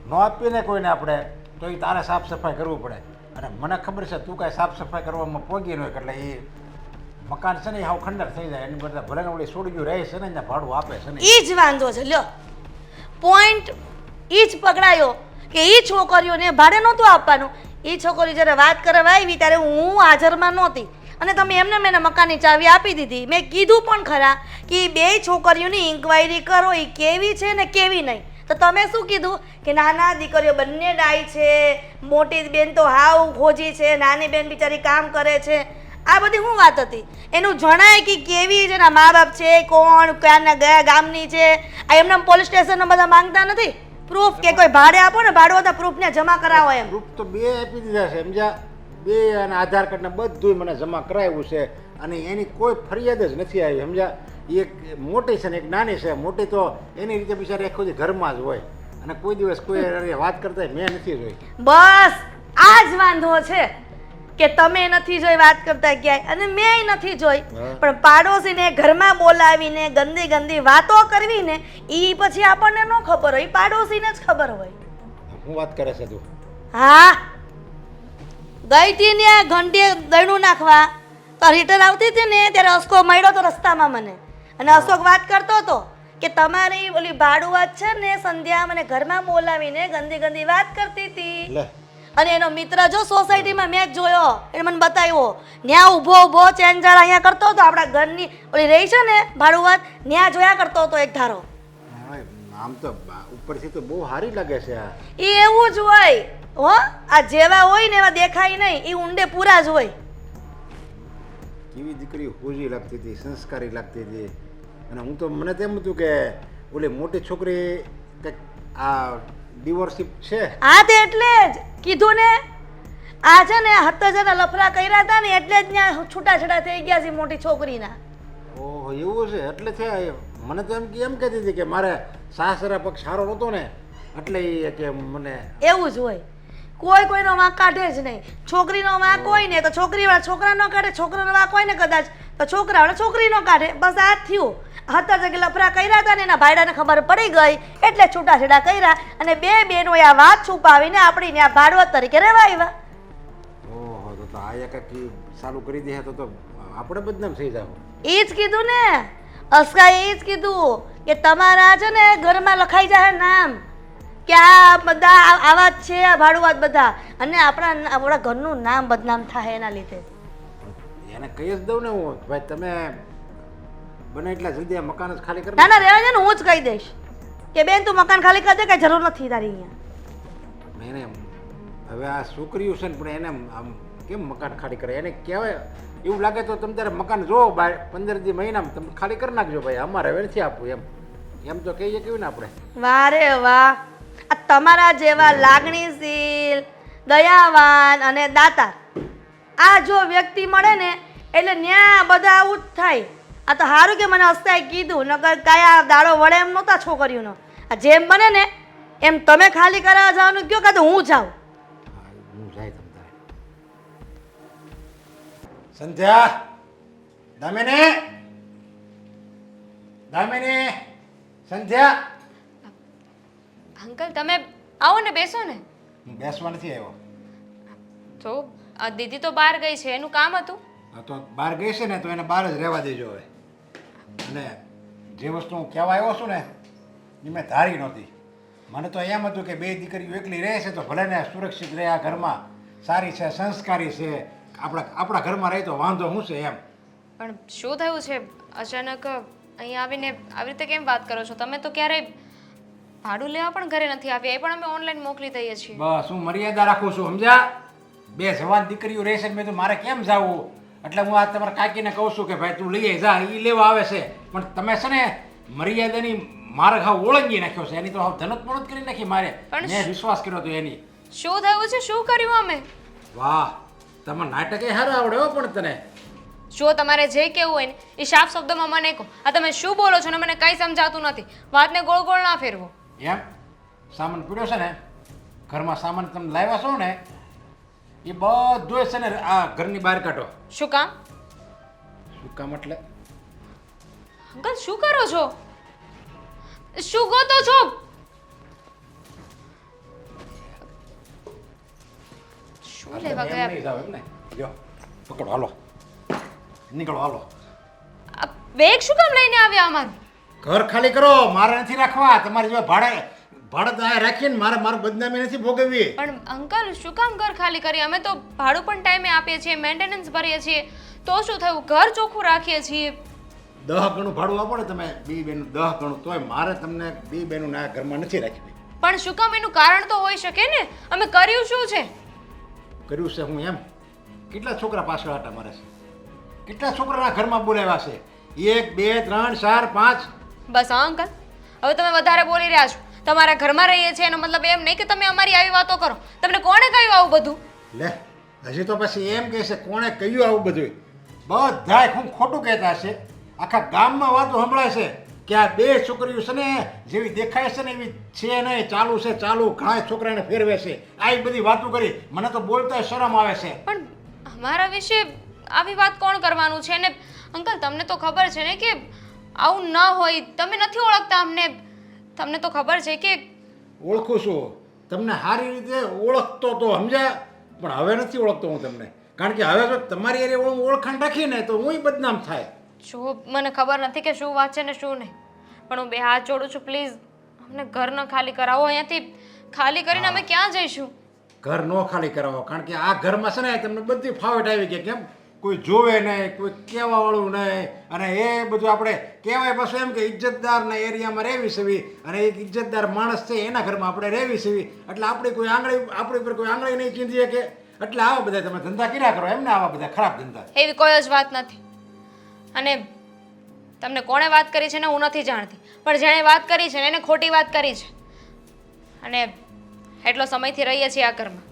ન આપીએ ને કોઈને આપણે તો એ તારે સાફ સફાઈ કરવું પડે. અને મને ખબર છે તું કાંઈ સાફ સફાઈ કરવામાં પોગી ન હોય એટલે એ મકાન છે ને એ હાવ ખંડર થઈ જાય. એની બદલે ભલે ને ઓલી છોડ્યું રહે છે ને ત્યાં ભાડું આપે છે ને. ઈ જ વાંધો છે. લ્યો પોઈન્ટ ઈ જ પકડાયો કે ઈ છોકરીઓને ભાડે નહોતું આપવાનું. ઈ છોકરી જ્યારે વાત કરવા આવી ત્યારે હું હાજરમાં નહોતી અને તમે એમને મેં મકાનની ચાવી આપી દીધી. મેં કીધું પણ ખરા કે ઈ બે છોકરીઓની ઇન્ક્વાયરી કરો, એ કેવી છે ને કેવી નહીં. તો તમે શું કીધું કે નાના દીકરીઓ બંને ડાઈ છે, મોટી બેન તો હાવ ખોજી છે, નાની બેન બિચારી કામ કરે છે. આ બધી શું વાત હતી? એનું જણાય કે કેવી છે, એના મા બાપ છે, કોણ ક્યાંના ગયા ગામની છે. આ એમને પોલીસ સ્ટેશનમાં બધા માંગતા નથી પ્રૂફ કે કોઈ ભાડે આપો ને, ભાડું હતા પ્રૂફને જમા કરાવો એમ. ગ્રુપ તો બે આપી દીધા છે સમજ્યા, બે અને આધાર કાર્ડ ને બધું મને જમા કરાવ્યું છે અને એની કોઈ ફરિયાદ જ નથી આવી સમજ્યા. એક મોટી છે ને એક નાની છે. મોટી તો એની રીતે બિચારી આખો દી ઘરમાં જ હોય અને કોઈ દિવસ કોઈ હારે વાત કરતા મેં નથી જોઈ. બસ આ જ વાંધો છે કે તમે નથી જોઈ વાત કરતા ક્યાંય અને મેં નથી જોઈ. પણ પાડોશીને ઘરમાં બોલાવીને ગંદી ગંદી વાતો કરવી ને ઈ પછી આપણને ન ખબર હોય, પાડોશીને જ ખબર હોય. હું વાત કરે છે તું? હા ગઈ હતી ને ઘંટી દયણું નાખવા તો રિટર્ન આવતી હતી ને ત્યારે અશોક મળ્યો તો રસ્તામાં મને, અને અશોક વાત કરતો હતો કે તમારી ઓલી ભાડુઆત છે ને સંધ્યા મને ઘરમાં બોલાવીને ગંદી ગંદી વાત કરતી હતી. લે અને એનો મિત્ર જો સોસાયટીમાં મેં જ જોયો, એને મને બતાવ્યો, ન્યા ઊભો ઊભો ચેન્જાર અહીંયા કરતો હતો, આપણા ઘરની ઓલી રહી છે ને ભાડુઆત ન્યા જોયા કરતો હતો એક ધારો. હવે આમ તો ઉપરથી તો બહુ સારી લાગે છે આ. એ એવું જ હોય હો, આ જેવા હોય ને એવા દેખાય નહીં, એ ઊંડે પૂરા જ હોય. કેવી દીકરી હોજી લાગતી હતી, સંસ્કારી લાગતી હતી. અને હું તો મને તેમ હતું કે ઓલી મોટી છોકરી કંઈક આ ડિવોર્સશીપ છે. હા તે એટલે જ કીધું ને, આ છે ને 7000 લફરા કર્યા હતા ને એટલે જ ત્યાં છૂટાછેડા થઈ ગયા છે મોટી છોકરીના. ઓહો એવું છે એટલે છે. મને તો એમ કહેતી હતી કે મારે સાસરા પક્ષ સારો નહોતો ને એટલે એ કે મને એવું જ હોય, કોઈ કોઈનો વાંક કાઢે જ નહીં. છોકરીનો વાંક હોય ને તો છોકરીવાળા છોકરાનો કાઢે, છોકરાનો વાંક હોય ને કદાચ તો છોકરાવાળા છોકરીનો કાઢે. બસ આ જ થયું. 7000 લફરા કર્યા હતા ને એના ભાઈડાને ખબર પડી ગઈ એટલે છૂટાછેડા કર્યા અને બે બેનોએ આ વાત છુપાવીને આપણીને આ ભાડવત તરીકે રહેવા આવ્યા. ઓહો તો આ એક ચાલુ કરી દે તો આપણે બદનામ થઈ જાવ. એ જ કીધું ને અસ્કાએ, એ જ કીધું કે તમારા છે ને ઘરમાં લખાઈ જાય નામ કે આ બધા આવા જ છે, આ ભાડુઆત બધા, અને આપણા ઘરનું નામ બદનામ થાય એના લીધે. એને કહી જ દઉં ને હું, ભાઈ તમે બને એટલા જલ્દી આ મકાન જ ખાલી કરી. ના ના રહેવા દે ને, હું જ કહી દઈશ કે બેન તું મકાન ખાલી કરી દે, કઈ જરૂર નથી તારી અહીંયા. એને હવે આ છોકરીઓ છે ને પણ એને આમ કેમ મકાન ખાલી કરે? એને કહેવાય એવું લાગે તો તમે ત્યારે મકાન જો 15 મહિનામાં તમે ખાલી કરી નાખજો ભાઈ, અમારે હવે નથી આપવું એમ એમ તો કહીએ કેવું ને આપણે. વાહ રે વાહ, આ તમારા જેવા લાગણીશીલ, દયાવાન અને દાતા આ જો વ્યક્તિ મળે ને એટલે ન્યા બધા આવું જ થાય. આ તો સારું કે મને અસ્તાએ કીધું, નકર કયા દાડો વળે એમ નહોતા છોકરીઓનો. આ જેમ બને ને એમ તમે ખાલી કરાવવા જવાનું કયો કાં તો હું જાઉં. હા, હું જાય તમ તારે. સંધ્યા, દામિની, દામિની, સંધ્યા. અંકલ તમે આવો ને બેસો ને. હું બેસવા નથી આવ્યો. તો આ દીદી તો બહાર ગઈ છે, એનું કામ હતું. હા, તો બહાર ગઈ છે ને તો એને બહાર જ રહેવા દેજો હવે. અને જે વસ્તુ હું કહેવા આવ્યો છું ને એ મેં ધારી નહોતી. મને તો એમ હતું કે બે દીકરીઓ એકલી રહે છે તો ભલે ને સુરક્ષિત રહે, આ ઘરમાં સારી છે, સંસ્કારી છે, આપણા ઘરમાં રહે તો વાંધો શું છે એમ. પણ શું થયું છે અચાનક અહીં આવીને આવી રીતે કેમ વાત કરો છો? તમે તો ક્યારેય ભાડું લેવા પણ ઘરે નથી આવ્યા, એ પણ અમે ઓનલાઈન મોકલી દઈએ છીએ. બસ હું મર્યાદા રાખું છું, સમજ્યા? બે જવાન દીકરીઓ રહે છે મેં તો મારે કેમ જવું, એટલે હું આ તમારા કાકીને કહું છું કે ભાઈ તું લઈ આવી જા, એ લેવા આવે છે. પણ તમે છે ને મર્યાદાની માર્ગ હાવ ઓળંગી નાખ્યો છે, એની તો હાવ ધનતપણત કરી નાખી મારે. પણ મેં વિશ્વાસ કર્યો તો એની. શું થયું છે? શું કર્યું અમે? વાહ, તમે નાટકે હારા આવડે હો. પણ તને જો તમારે જે કહેવું હોય ને એ સાફ શબ્દોમાં મને કહો. આ તમે શું બોલો છો ને મને કંઈ સમજાતું નથી. વાતને ગોળ ગોળ ના ફેરવો. એમ સામાન પીડ્યો છે ને, ઘરમાં સામાન તમે લાવ્યા છો ને એ બધું છે ને આ ઘરની બહાર કાઢો. શું કામ? શું કામ એટલે? અંકલ શું કરો છો? શું ગોતો છો? શું લેવા એમ ગયા? નહીં જાવ એમ ને. જો પકડો, હાલો નીકળો, હાલો. આ બેગ શું કામ લઈને આવ્યા અમારું? ઘર ખાલી કરો, મારે નથી રાખવા. તમારી જો ભાડે રાખીને મારે બદનામી નથી ભોગવવી. પણ અંકલ શું કામ ઘર ખાલી કરી? અમે તો ભાડું પણ ટાઈમે આપીએ છીએ, મેન્ટેનન્સ ભરીએ છીએ, તો શું થયું? ઘર ચોખ્ખું રાખીએ છીએ. 10 ગણું ભાડું આપો ને તમે, બે બેનું 10 ગણું, તોય મારે તમને બે બેનું આ ઘરમાં નથી રાખવી. પણ શું કામ? એનું કારણ તો હોઈ શકે ને. અમે કર્યું શું છે? કર્યું છે હું એમ? કેટલા છોકરા પાછળ આટા મારે છે, કેટલા છોકરાના ઘરમાં બોલાવ્યા છે? 1 2 3 4 5. બસ હા અંકલ, હવે તમે વધારે બોલી રહ્યા છો. તમારા ઘરમાં રહીએ છીએ એનો મતલબ એમ નહીં કે તમે અમારી આવી વાતો કરો. તમને કોણે કહ્યું આવું બધું? લે, હજી તો પછી એમ કહે છે કોણે કહ્યું આવું બધું? બધાય હું ખોટું કહેતા છે. આખા ગામમાં વાતો સંભળાય છે કે આ બે છોકરીઓ છે ને જેવી દેખાય છે ને એવી છે નહીં, ચાલુ છે ચાલુ, ઘણા છોકરાને ફેરવે છે. આવી બધી વાતો કરી, મને તો બોલતા શરમ આવે છે. પણ અમારા વિશે આવી વાત કોણ કરવાનું છે ને? અંકલ તમને તો ખબર છે ને કે આવું ન હોય. તમે નથી ઓળખતા અમને. તમને તો ખબર છે કે ઓળખું છું તમને, સારી રીતે ઓળખતો તો સમજ્યા, પણ હવે નથી ઓળખતો હું તમને. કારણ કે હવે જો તમારી હારે ઓળખાણ રાખીને તો હું બદનામ થાય. જો મને ખબર નથી કે શું વાત છે ને શું નહીં, પણ હું બે હાથ જોડું છું, પ્લીઝ અમને ઘર ન ખાલી કરાવો. અહીંયાથી ખાલી કરીને અમે ક્યાં જઈશું? ઘર ન ખાલી કરાવો, કારણ કે આ ઘરમાં છે ને તમને બધી ફાવટ આવી ગઈ. કેમ કોઈ જોવે નહીં, કોઈ કહેવાવાળું નહીં, અને એ બધું આપણે કહેવાય પાછું એમ કે ઇજ્જતદારના એરિયામાં રહેવી છે, અને એક ઇજ્જતદાર માણસ છે એના ઘરમાં આપણે રહેવી છે, એટલે આપણી પર કોઈ આંગળી નહીં ચીંધીએ કે. એટલે આવા બધા તમે ધંધા કર્યા કરો એમને, આવા બધા ખરાબ ધંધા. એવી કોઈ જ વાત નથી. અને તમને કોણે વાત કરી છે ને હું નથી જાણતી, પણ જેણે વાત કરી છે ને એને ખોટી વાત કરી છે. અને એટલો સમયથી રહીએ છીએ આ ઘરમાં.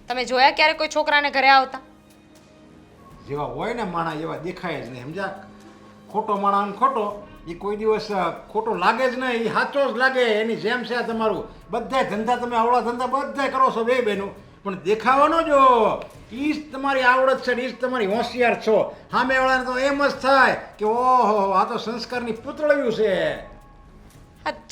તમે જોયા ક્યારે કોઈ છોકરાને ઘરે આવતા? જેવા હોય ને માણસ એવા દેખાય જ નહીં, સમજ્યા? ખોટો માણસ ખોટો એ કોઈ દિવસ ખોટો લાગે જ નહીં, એ સાચો જ લાગે. એની જેમ છે તમારું બધા ધંધા, તમે આવડા ધંધા બધા કરો છો બે બેનું, પણ દેખાવાનો જો એ જ તમારી આવડત છે, એ જ તમારી હોશિયાર છો. સામેવાળાને તો એમ જ થાય કે ઓહો આ તો સંસ્કારની પુતળિયું છે.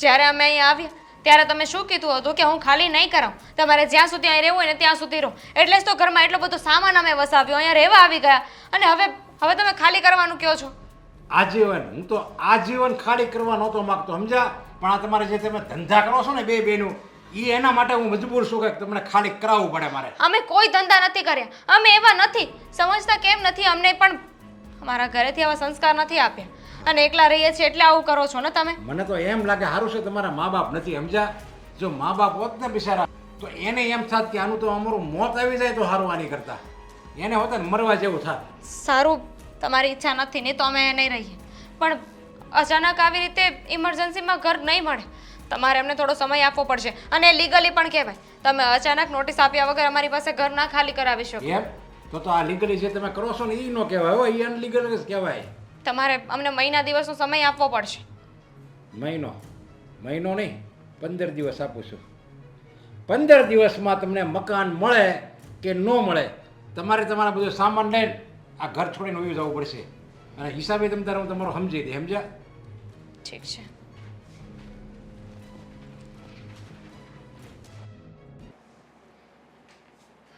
જ્યારે અમે અહીંયા આવ્યા ત્યારે તમે શું કીધું હતું કે હું ખાલી નહીં કરાવું, તમારે જ્યાં સુધી અહીં રહેવું હોય ને ત્યાં સુધી રહો. એટલે જ તો ઘરમાં એટલો બધો સામાન અમે વસાવ્યો, અહીંયા રહેવા આવી ગયા. અને હવે તમે ખાલી કરવાનું કહો છો? આજીવન હું તો આજીવન ખાલી કરવા નહોતો માગતો, સમજ્યા? પણ આ તમારે જે તમે ધંધા કરો છો ને બે બેનું, એ એના માટે હું મજબૂર છું કે તમને ખાલી કરાવવું પડે મારે. અમે કોઈ ધંધા નથી કર્યા, અમે એવા નથી. સમજતા કેમ નથી? અમને પણ અમારા ઘરેથી આવા સંસ્કાર નથી આપ્યા, અને એકલા રહીએ છીએ એટલે આવું કરો છો ને તમે. મને તો એમ લાગે સારું છે તમારા મા બાપ નથી, સમજ્યા? જો મા બાપ હોત ને બિચારા તો એને એમ થાત કે આનું તો અમારું મોત આવી જાય તો સારું આની કરતા. એને હોત ને મરવા જેવું થાત. સારું, તમારી ઈચ્છા નથી ને તો અમે નહીં રહીએ, પણ અચાનક આવી રીતે ઇમરજન્સીમાં ઘર નહીં મળે. તમારે એમને થોડો સમય આપવો પડશે, અને લીગલી પણ કહેવાય. તમે અચાનક નોટિસ આપ્યા વગર અમારી પાસે ઘર ના ખાલી કરાવી શકો. એમ તો આ લીગલી જે તમે કરો છો ને એ ન કહેવાય હો, એ અનલીગલ જ કહેવાય. તમારે અમને મહિના દિવસનો સમય આપવો પડશે. મહિનો મહિનો નહીં 15 દિવસ આપું છું. 15 દિવસમાં તમને મકાન મળે કે ન મળે, તમારે તમારા બધો સામાન લઈને આ ઘર છોડીને વયું જવું પડશે. અને હિસાબે તમે તારે હું તમારો સમજી દે, સમજ્યા? ઠીક છે.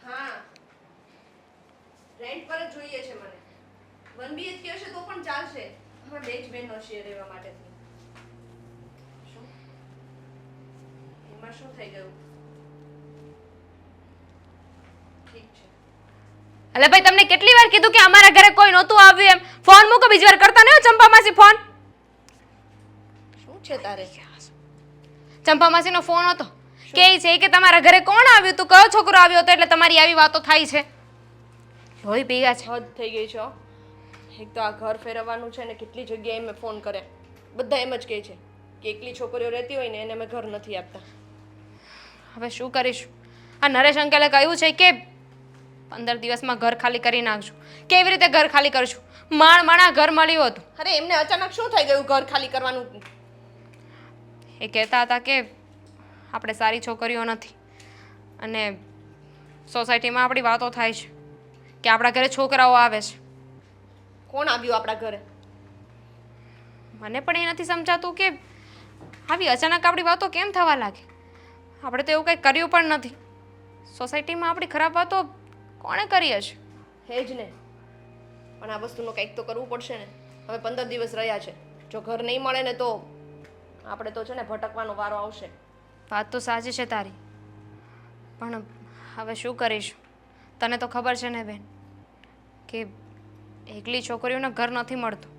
હા, રેન્ટ પર જ જોઈએ છે મને. 1 BHK હશે તો પણ ચાલશે. અમે બે જ બહેનો છીએ રહેવા માટે. શું? એમાં શું થઈ ગયું? ઠીક છે. અલે ભાઈ તમને કેટલી વાર કીધું કે અમારા ઘરે કોઈ નહોતું આવ્યું એમ? ફોન મૂકો, બીજી વાર કરતા નહીં હો ચંપા માસી ફોન. શું છે તારે? ચંપા માસીનો ફોન હતો. કે છે કે તમારા ઘરે કોણ આવ્યું તું, કયો છોકરો આવ્યો હતો, એટલે તમારી આવી વાતો થાય છે. લોહી પીગા છે. હદ થઈ ગઈ છે હો. એક તો આ ઘર ફેરવવાનું છે ને, કેટલી જગ્યાએ મેં ફોન કરે, બધા એમ જ કહે છે કે એકલી છોકરીઓ રહેતી હોય ને એને અમે ઘર નથી આપતા. હવે શું કરીશું? આ નરેશ અંકલે કહ્યું છે કે 15 દિવસમાં ઘર ખાલી કરી નાખજો. કેવી રીતે ઘર ખાલી કરશું? માણા ઘર મળ્યું હતું. અરે એમને અચાનક શું થઈ ગયું ઘર ખાલી કરવાનું? એ કહેતા હતા કે આપણે સારી છોકરીઓ નથી અને સોસાયટીમાં આપણી વાતો થાય છે કે આપણા ઘરે છોકરાઓ આવે છે. કોણ આવ્યું આપણા ઘરે? મને પણ એ નથી સમજાતું કે આવી અચાનક આપણી વાતો કેમ થવા લાગે. આપણે તો એવું કંઈ કર્યું પણ નથી. સોસાયટીમાં આપણી ખરાબ વાતો કોણે કરી હશે? હે જ ને. પણ આ વસ્તુનું કંઈક તો કરવું પડશે ને. હવે 15 દિવસ રહ્યા છે, જો ઘર નહીં મળે ને તો આપણે તો છે ને ભટકવાનો વારો આવશે. વાત તો સાચી છે તારી, પણ હવે શું કરીશું? તને તો ખબર છે ને બેન કે એકલી છોકરીઓને ઘર નથી મળતું.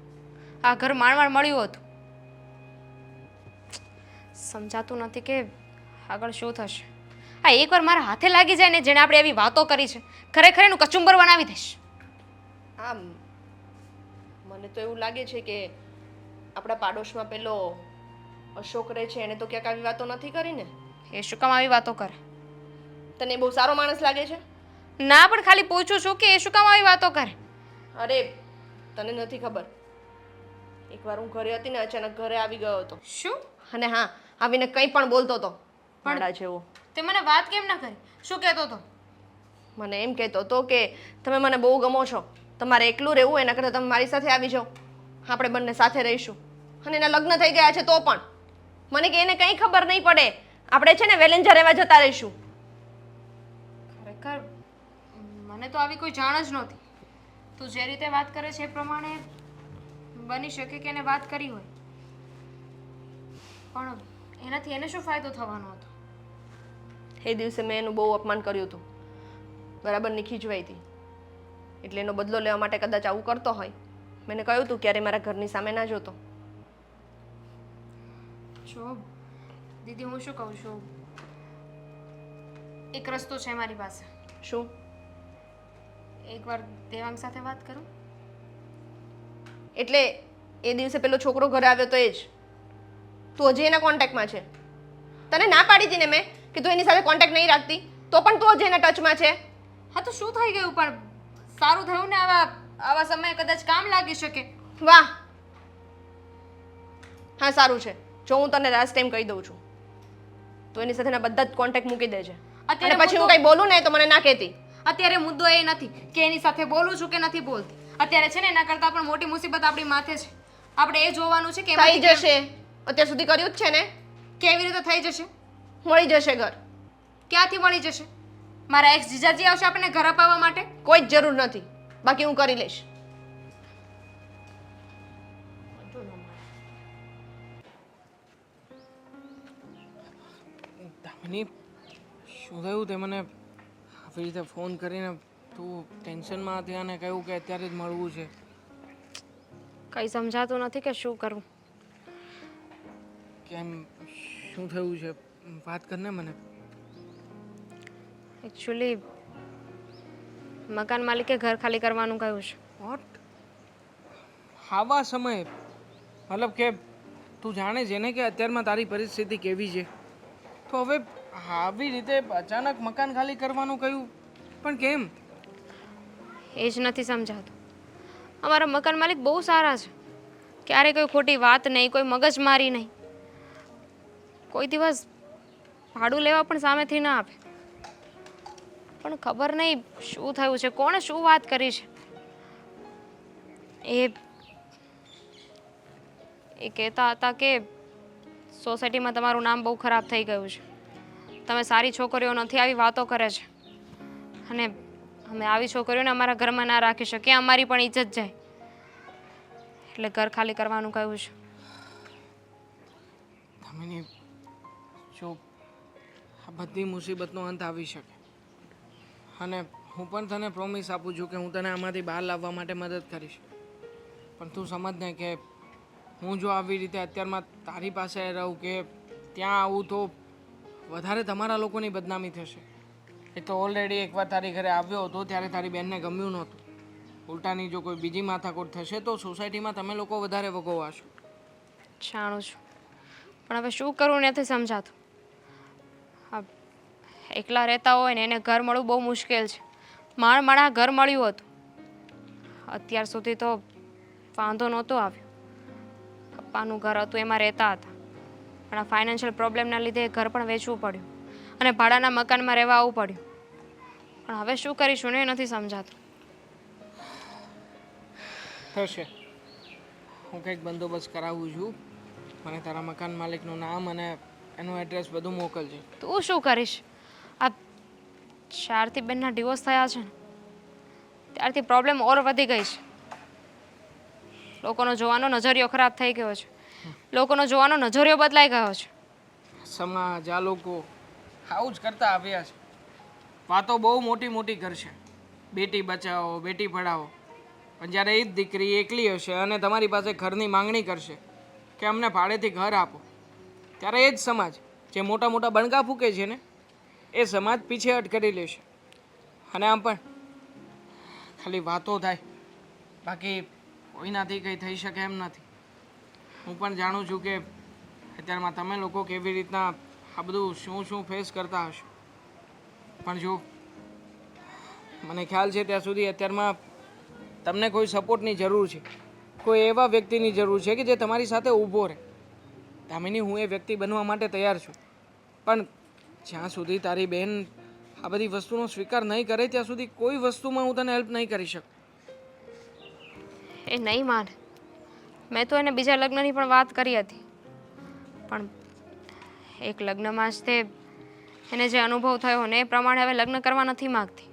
આ ઘર માંડ મળ્યું હતું. સમજાતું નથી કે આગળ શું થશે. આ એકવાર મારા હાથે લાગી જાય ને, જેણે આપણે એવી વાતો કરી છે, ખરેખર એનું કચુંબર બનાવી દઈશ. આમ મને તો એવું લાગે છે કે આપણા પાડોશમાં પેલો અશોક રહે છે, એને તો ક્યાંક આવી વાતો નથી કરી ને? એ શું કામ આવી વાતો કરે? તને બહુ સારો માણસ લાગે છે? ના, પણ ખાલી પૂછું છું કે એ શું કામ આવી વાતો કરે? અરે તને નથી ખબર, એકવાર હું ઘરે હતી ને, અચાનક ઘરે આવી ગયો હતો. શું? અને હા, આવીને કંઈ પણ બોલતો હતો મારા જેવો. તે મને વાત કેમ ના કરી? શું કહેતો હતો? મને એમ કહેતો હતો કે તમે મને બહુ ગમો છો, તમારે એકલું રહેવું એના કરતાં તમે મારી સાથે આવી જાઓ, આપણે બંને સાથે રહીશું. અને એના લગ્ન થઈ ગયા છે તો પણ મને કે એને કંઈ ખબર નહીં પડે, આપણે છે ને વેલેન્જા રહેવા જતા રહીશું. ખરેખર મને તો આવી કોઈ જાણ જ નહોતી. તું જે રીતે વાત કરે છે એ પ્રમાણે બની શકે કે એને વાત કરી હોય, પણ એનાથી એને શું ફાયદો થવાનો હતો? એ દિવસે મેં એનું બહુ અપમાન કર્યું હતું, બરાબરની ખીજવાઈ હતી, એટલે એનો બદલો લેવા માટે કદાચ આવું કરતો હોય. મેં કહ્યું હતું ક્યારે મારા ઘરની સામે ના જોતો. જો દીદી, હું શું કહું છું, એક રસ્તો છે મારી પાસે. શું? એકવાર દેવાંગ સાથે વાત કરું. એટલે એ દિવસે પેલો છોકરો ઘરે આવ્યો તો એ જ તું હજી એના કોન્ટેક્ટમાં છે? તને ના પાડી હતી ને મેં કે તું એની સાથે કોન્ટેક્ટ નહીં રાખતી, તો પણ તું હજી એના ટચમાં છે. હા તો શું થઈ ગયું? પણ સારું થયું ને, આવા સમયે કદાચ કામ લાગી શકે. વાહ, હા સારું છે. જો હું તને લાસ્ટ ટાઈમ કહી દઉં છું, તો એની સાથેના બધા જ કોન્ટેક્ટ મૂકી દેજે. અને પછી હું કંઈ બોલું ને તો મને ના કહેતી. અત્યારે મુદ્દો એ નથી કે એની સાથે બોલું છું કે નથી બોલતી. અત્યારે છે ને એના કરતાં પણ મોટી મુસીબત આપણી માથે છે. આપણે એ જોવાનું છે કે થઈ જશે. અત્યાર સુધી કર્યું જ છે ને. કેવી રીતે થઈ જશે? મળી જશે ઘર. ક્યાંથી મળી જશે? મારા એક્સ જીજાજી આવશે આપણને ઘર અપાવવા માટે? કોઈ જ જરૂર નથી, બાકી હું કરી લઈશ. દામિની, શું થયું? તે મને આવી રીતે ફોન કરીને તું ટેન્શનમાં હતી અને કહ્યું કે અત્યારે જ મળવું છે. કંઈ સમજાતું નથી કે શું કરવું. કેમ, શું થયું છે? વાત કરને મને. એકચ્યુઅલી મકાન માલિકે ઘર ખાલી કરવાનું કહ્યું છે. વોટ? આવા સમયે? મતલબ કે તું જાણે છે ને કે અત્યારમાં તારી પરિસ્થિતિ કેવી છે, તો હવે આવી રીતે અચાનક મકાન ખાલી કરવાનું કહ્યું, પણ કેમ? એ જ નથી સમજાતું. અમારા મકાન માલિક બહુ સારા છે, ક્યારે કોઈ ખોટી વાત નહીં, કોઈ મગજમારી નહીં. કોઈ દિવસ ભાડું લેવા પણ સામેથી ના આપે. પણ ખબર નહીં શું થયું છે, કોણે શું વાત કરી છે. એ કહેતા હતા કે સોસાયટીમાં તમારું નામ બહુ ખરાબ થઈ ગયું છે. તમે સારી છોકરીઓ નથી આવી વાતો કરે છે, અને અમે આવી છોકરીઓને અમારા ઘરમાં ના રાખી શકીએ, અમારી પણ ઇજ્જત જાય, એટલે ઘર ખાલી કરવાનું કહ્યું છે. દામિની, જો આ બધી મુસીબતનો અંત આવી શકે, અને હું પણ તને પ્રોમિસ આપું છું કે હું તને આમાંથી બહાર લાવવા માટે મદદ કરીશ. પણ તું સમજ ને કે હું જો આવી રીતે અત્યારમાં તારી પાસે રહું કે ત્યાં આવું તો વધારે તમારા લોકોની બદનામી થશે. એ તો ઓલરેડી એકવાર તારી ઘરે આવ્યો હતો ત્યારે તારી બેનને ગમ્યું નહોતું. ઉલટાની જો કોઈ બીજી માથાકૂટ થશે તો સોસાયટીમાં તમે લોકો વધારે ભોગવવાશો. જાણું છું, પણ હવે શું કરવું નથી સમજાતું. હા, એકલા રહેતા હોય ને એને ઘર મળવું બહુ મુશ્કેલ છે. માણા ઘર મળ્યું હતું, અત્યાર સુધી તો વાંધો નહોતો આવ્યો. પપ્પાનું ઘર હતું એમાં રહેતા હતા, પણ આ ફાઇનાન્શિયલ પ્રોબ્લેમના લીધે એ ઘર પણ વેચવું પડ્યું અને ભાડાના મકાનમાં રહેવા આવવું પડ્યું. પણ હવે શું કરીશું ને એ નથી સમજાતું. થશે, હું કંઈક બંદોબસ્ત કરાવું છું. મને તારા મકાન માલિકનું નામ અને એનું એડ્રેસ બધું મોકલજે. તું શું કરીશ? આ શારથી બેનના ડિવોર્સ થયા છે ને ત્યારથી પ્રોબ્લેમ ઓર વધી ગઈ છે. લોકોનો જોવાનો નજરિયો ખરાબ થઈ ગયો છે, લોકોનો જોવાનો નજરિયો બદલાઈ ગયો છે. સમાજ, આ લોકો આવું જ કરતા આવ્યા છે. વાતો બહુ મોટી મોટી કરશે, બેટી બચાવો, બેટી પઢાવો, પણ જ્યારે એ જ દીકરી એકલી હશે અને તમારી પાસે ઘરની માંગણી કરશે કે અમને ભાડેથી ઘર આપો, ત્યારે એ જ સમાજ જે મોટા મોટા બણગા ફૂંકે છે ને એ સમાજ પીછેહટ કરી લેશે. અને આમ પણ ખાલી વાતો થાય, બાકી કોઈનાથી કંઈ થઈ શકે એમ નથી. હું પણ જાણું છું કે અત્યારમાં તમે લોકો કેવી રીતના આ બધું શું ફેસ કરતા હશો. પણ જો મને ખ્યાલ છે ત્યાં સુધી અત્યારમાં તમને કોઈ સપોર્ટની જરૂર છે, કોઈ એવા વ્યક્તિની જરૂર છે કે જે તમારી સાથે ઊભો રહે. દામિની, હું એ વ્યક્તિ બનવા માટે તૈયાર છું, પણ જ્યાં સુધી તારી બહેન આ બધી વસ્તુનો સ્વીકાર નહીં કરે ત્યાં સુધી કોઈ વસ્તુમાં હું તને હેલ્પ નહીં કરી શકું. એ નહીં માને. મેં તો એને બીજા લગ્નની પણ વાત કરી હતી, પણ એક લગ્નમાં જ તે એને જે અનુભવ થયો ને એ પ્રમાણે હવે લગ્ન કરવા નથી માગતી.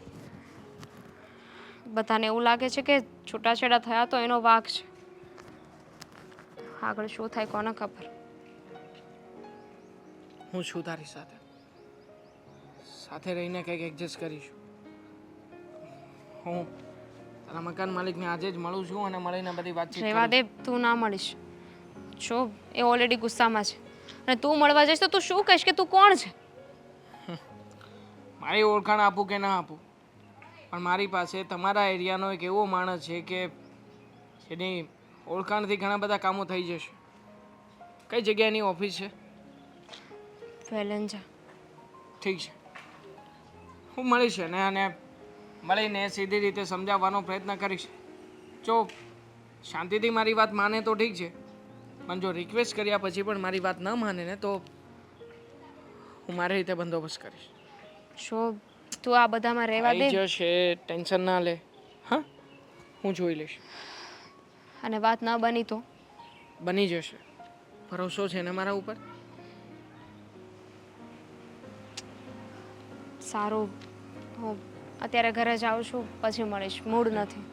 બધાને એવું લાગે છે કે છૂટાછેડા થયા તો એનો વાંક છે. આગળ શું થાય કોને ખબર. હું છું તારી સાથે, સાથે રહીને કંઈક એડજસ્ટ કરીશું. હું તારા મકાન માલિકને આજે જ મળું છું અને મળીને બધી વાતચીત રહેવા દે, તું ના મળીશ. જો એ ઓલરેડી ગુસ્સામાં છે અને તું મળવા જઈશ તો તું શું કહીશ કે તું કોણ છે? મારી ઓળખાણ આપું કે ના આપું, પણ મારી પાસે તમારા એરિયાનો એક એવો માણસ છે કે એની ઓળખાણથી ઘણા બધા કામો થઈ જશે. કઈ જગ્યાએની ઓફિસ છે? વેલેન્જા. ઠીક છે, હું મળીશ ને અને મળીને સીધી રીતે સમજાવવાનો પ્રયત્ન કરીશ. જો શાંતિથી મારી વાત માને તો ઠીક છે, પણ જો રિક્વેસ્ટ કર્યા પછી પણ મારી વાત ન માને ને તો હું મારી રીતે બંદોબસ્ત કરીશ. જો તું આ બધામાં રહેવા દે આવી જશે, ટેન્શન ના લે. હા, હું જોઈ લઈશ. અને વાત ન બની તો બની જશે, ભરોસો છે ને મારા ઉપર? સારું, હું અત્યારે ઘરે જાઉં છું, પછી મળીશ. મૂડ નથી.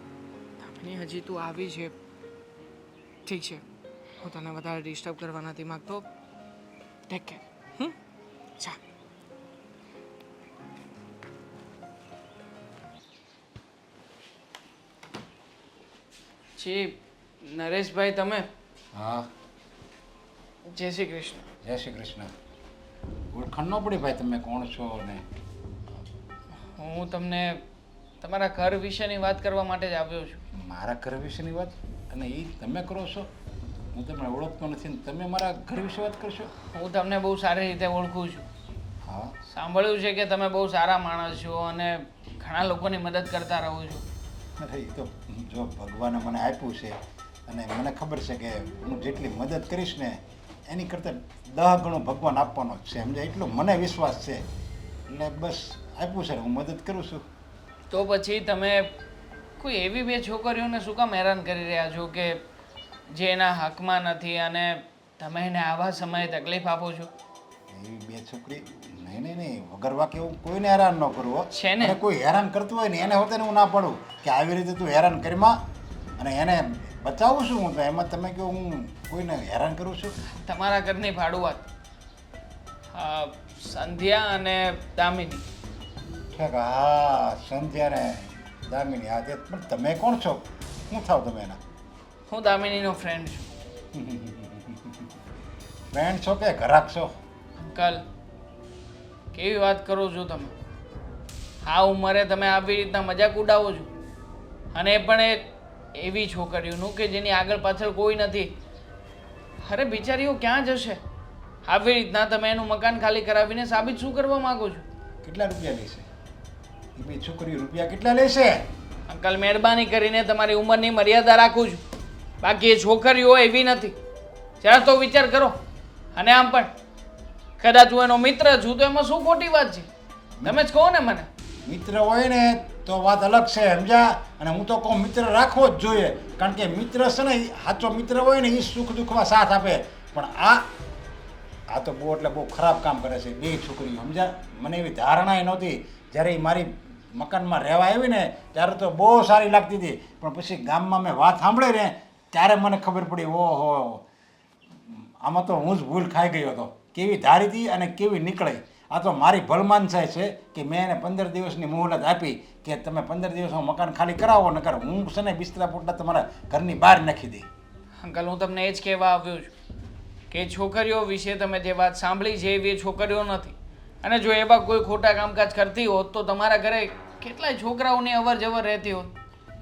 દામિની, હજી તું આવી છે, ઠીક છે, હું તને વધારે ડિસ્ટર્બ કરવા નથી માગતો. Take care. ચા. જી નરેશભાઈ, તમે? હા, જય શ્રી કૃષ્ણ. જય શ્રી કૃષ્ણ. ઓળખાણ ન પડી ભાઈ તમે કોણ છો ને? હું તમને તમારા ઘર વિશેની વાત કરવા માટે જ આવ્યો છું. મારા ઘર વિશેની વાત? અને એ તમે કરો છો? હું તમને ઓળખતો નથી ને તમે મારા ઘર વિશે વાત કરશો? હું તમને બહુ સારી રીતે ઓળખું છું. હા, સાંભળ્યું છે કે તમે બહુ સારા માણસ છો અને ઘણા લોકોની મદદ કરતા રહો છો. અરે એ તો જો ભગવાને મને આપ્યું છે અને મને ખબર છે કે હું જેટલી મદદ કરીશ ને એની કરતાં 10 ગણું ભગવાન આપવાનો જ છે સમજાય, એટલો મને વિશ્વાસ છે. એટલે બસ આપ્યું છે, હું મદદ કરું છું. તો પછી તમે કોઈ એવી બે છોકરીઓને શું કામ હેરાન કરી રહ્યા છો કે જે એના હકમાં નથી અને તમે એને આવા સમયે તકલીફ આપો છો? એવી બે છોકરી નહીં, વગર વાકે હું કોઈને હેરાન ન કરું હો. છે ને? અને કોઈ હેરાન કરતું હોય ને એને હોતે હું ના પડું કે આવી રીતે તું હેરાન કરીમાં, અને એને બચાવું છું હું. તો એમાં તમે કહો હું કોઈને હેરાન કરું છું? તમારા ઘરની ભાડુઆત સંધ્યા અને દામિની. ઠીક, હા, સંધ્યા ને દામિની. હા, તે પણ તમે કોણ છો? શું થાવ તમે એના? હું દામિનીનો ફ્રેન્ડ છું. ફ્રેન્ડ છો કે ઘરાક છો? અંકલ, કેવી વાત કરો છો તમે? આ ઉંમરે તમે આવી રીતના મજાક ઉડાવો છો, અને એ પણ એવી છોકરીઓનું કે જેની આગળ પાછળ કોઈ નથી. અરે બિચારીઓ ક્યાં જશે? આવી રીતના તમે એનું મકાન ખાલી કરાવીને સાબિત શું કરવા માંગો છો? કેટલા રૂપિયા લેશે એ બે છોકરીઓ? રૂપિયા કેટલા લેશે? અંકલ, મહેરબાની કરીને તમારી ઉંમરની મર્યાદા રાખું છું. બાકી એ છોકરીઓ એવી નથી. જરા તો વિચાર કરો. અને આમ પણ કદાચ હું એનો મિત્ર છું તો એમાં શું ખોટી વાત છે? તમે જ કહો ને મને. મિત્ર હોય ને તો વાત અલગ છે સમજ્યા. અને હું તો કહું મિત્ર રાખવો જ જોઈએ, કારણ કે મિત્ર છે ને, સાચો મિત્ર હોય ને એ સુખ દુઃખમાં સાથ આપે. પણ આ તો બહુ એટલે બહુ ખરાબ કામ કરે છે બે છોકરીઓ સમજ્યા. મને એવી ધારણા નહોતી. જ્યારે એ મારી મકાનમાં રહેવા આવી ને ત્યારે તો બહુ સારી લાગતી હતી, પણ પછી ગામમાં મેં વાત સાંભળી ને ત્યારે મને ખબર પડી, ઓહો, આમાં તો હું જ ભૂલ ખાઈ ગયો હતો. કેવી ધારી હતી અને કેવી નીકળી. આ તો મારી ભલમાનસાઈ છે કે મેં એને 15 દિવસની મુહલત આપી કે તમે 15 દિવસમાં મકાન ખાલી કરાવો, નકર હું છે ને બિસ્તરા પોટલા તમારા ઘરની બહાર નાખી દઈ. અંકલ, હું તમને એ જ કહેવા આવ્યો છું કે છોકરીઓ વિશે તમે જે વાત સાંભળી છે એવી છોકરીઓ નથી. અને જો એવા કોઈ ખોટા કામકાજ કરતી હોત તો તમારા ઘરે કેટલાય છોકરાઓની અવર જવર રહેતી હોત.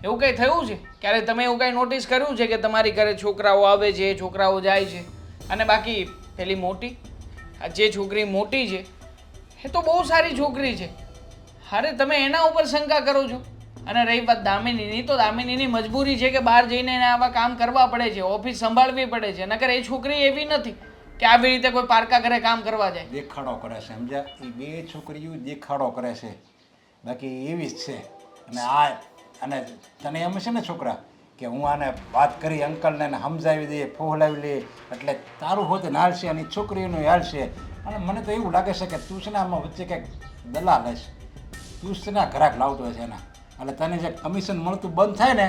એવું કંઈ થયું છે? ક્યારે તમે એવું કંઈ નોટિસ કર્યું છે કે તમારી ઘરે છોકરાઓ આવે છે, છોકરાઓ જાય છે? અને બાકી પેલી મોટી, આ જે છોકરી મોટી છે એ તો બહુ સારી છોકરી છે. અરે તમે એના ઉપર શંકા કરો છો. અને રહી વાત દામિનીની, તો દામિનીની મજબૂરી છે કે બહાર જઈને એને આવા કામ કરવા પડે છે, ઓફિસ સંભાળવી પડે છે. નકર એ છોકરી એવી નથી કે આવી રીતે કોઈ પારકા ઘરે કામ કરવા જાય. દેખાડો કરે છે સમજ્યા. એ બે છોકરીઓ દેખાડો કરે છે, બાકી એવી જ છે. અને તને એમ છે ને છોકરા કે હું આને વાત કરી અંકલને સમજાવી દઈએ, ફોહલાવી લઈએ એટલે તારું હોતે હાલશે અને છોકરીઓનું હાલશે. અને મને તો એવું લાગે છે કે તું છે ને આમાં વચ્ચે કંઈક દલાલ હશે. તું છે ને ઘરાક લાવતો હોય છે એના, એટલે તને જે કમિશન મળતું બંધ થાય ને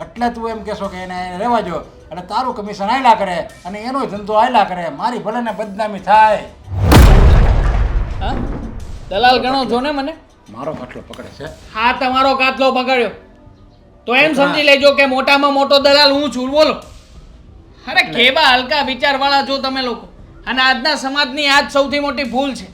એટલે તું એમ કહેશો કે એને રહેવા જો, એટલે તારું કમિશન હાલ્યા કરે અને એનો ધંધો હાલ્યા કરે. મારી ભલે ને બદનામી થાય. હા, દલાલ ગણો છો ને મને? મારો કાટલો પકડે છે. હા, તમારો કાટલો પકડ્યો તો એમ સમજી લેજો કે મોટામાં મોટો દલાલ હું છું. બોલો. અરે કેવા હલકા વિચારવાળા છો તમે લોકો. અને આજના સમાજની આ જ સૌથી મોટી ભૂલ છે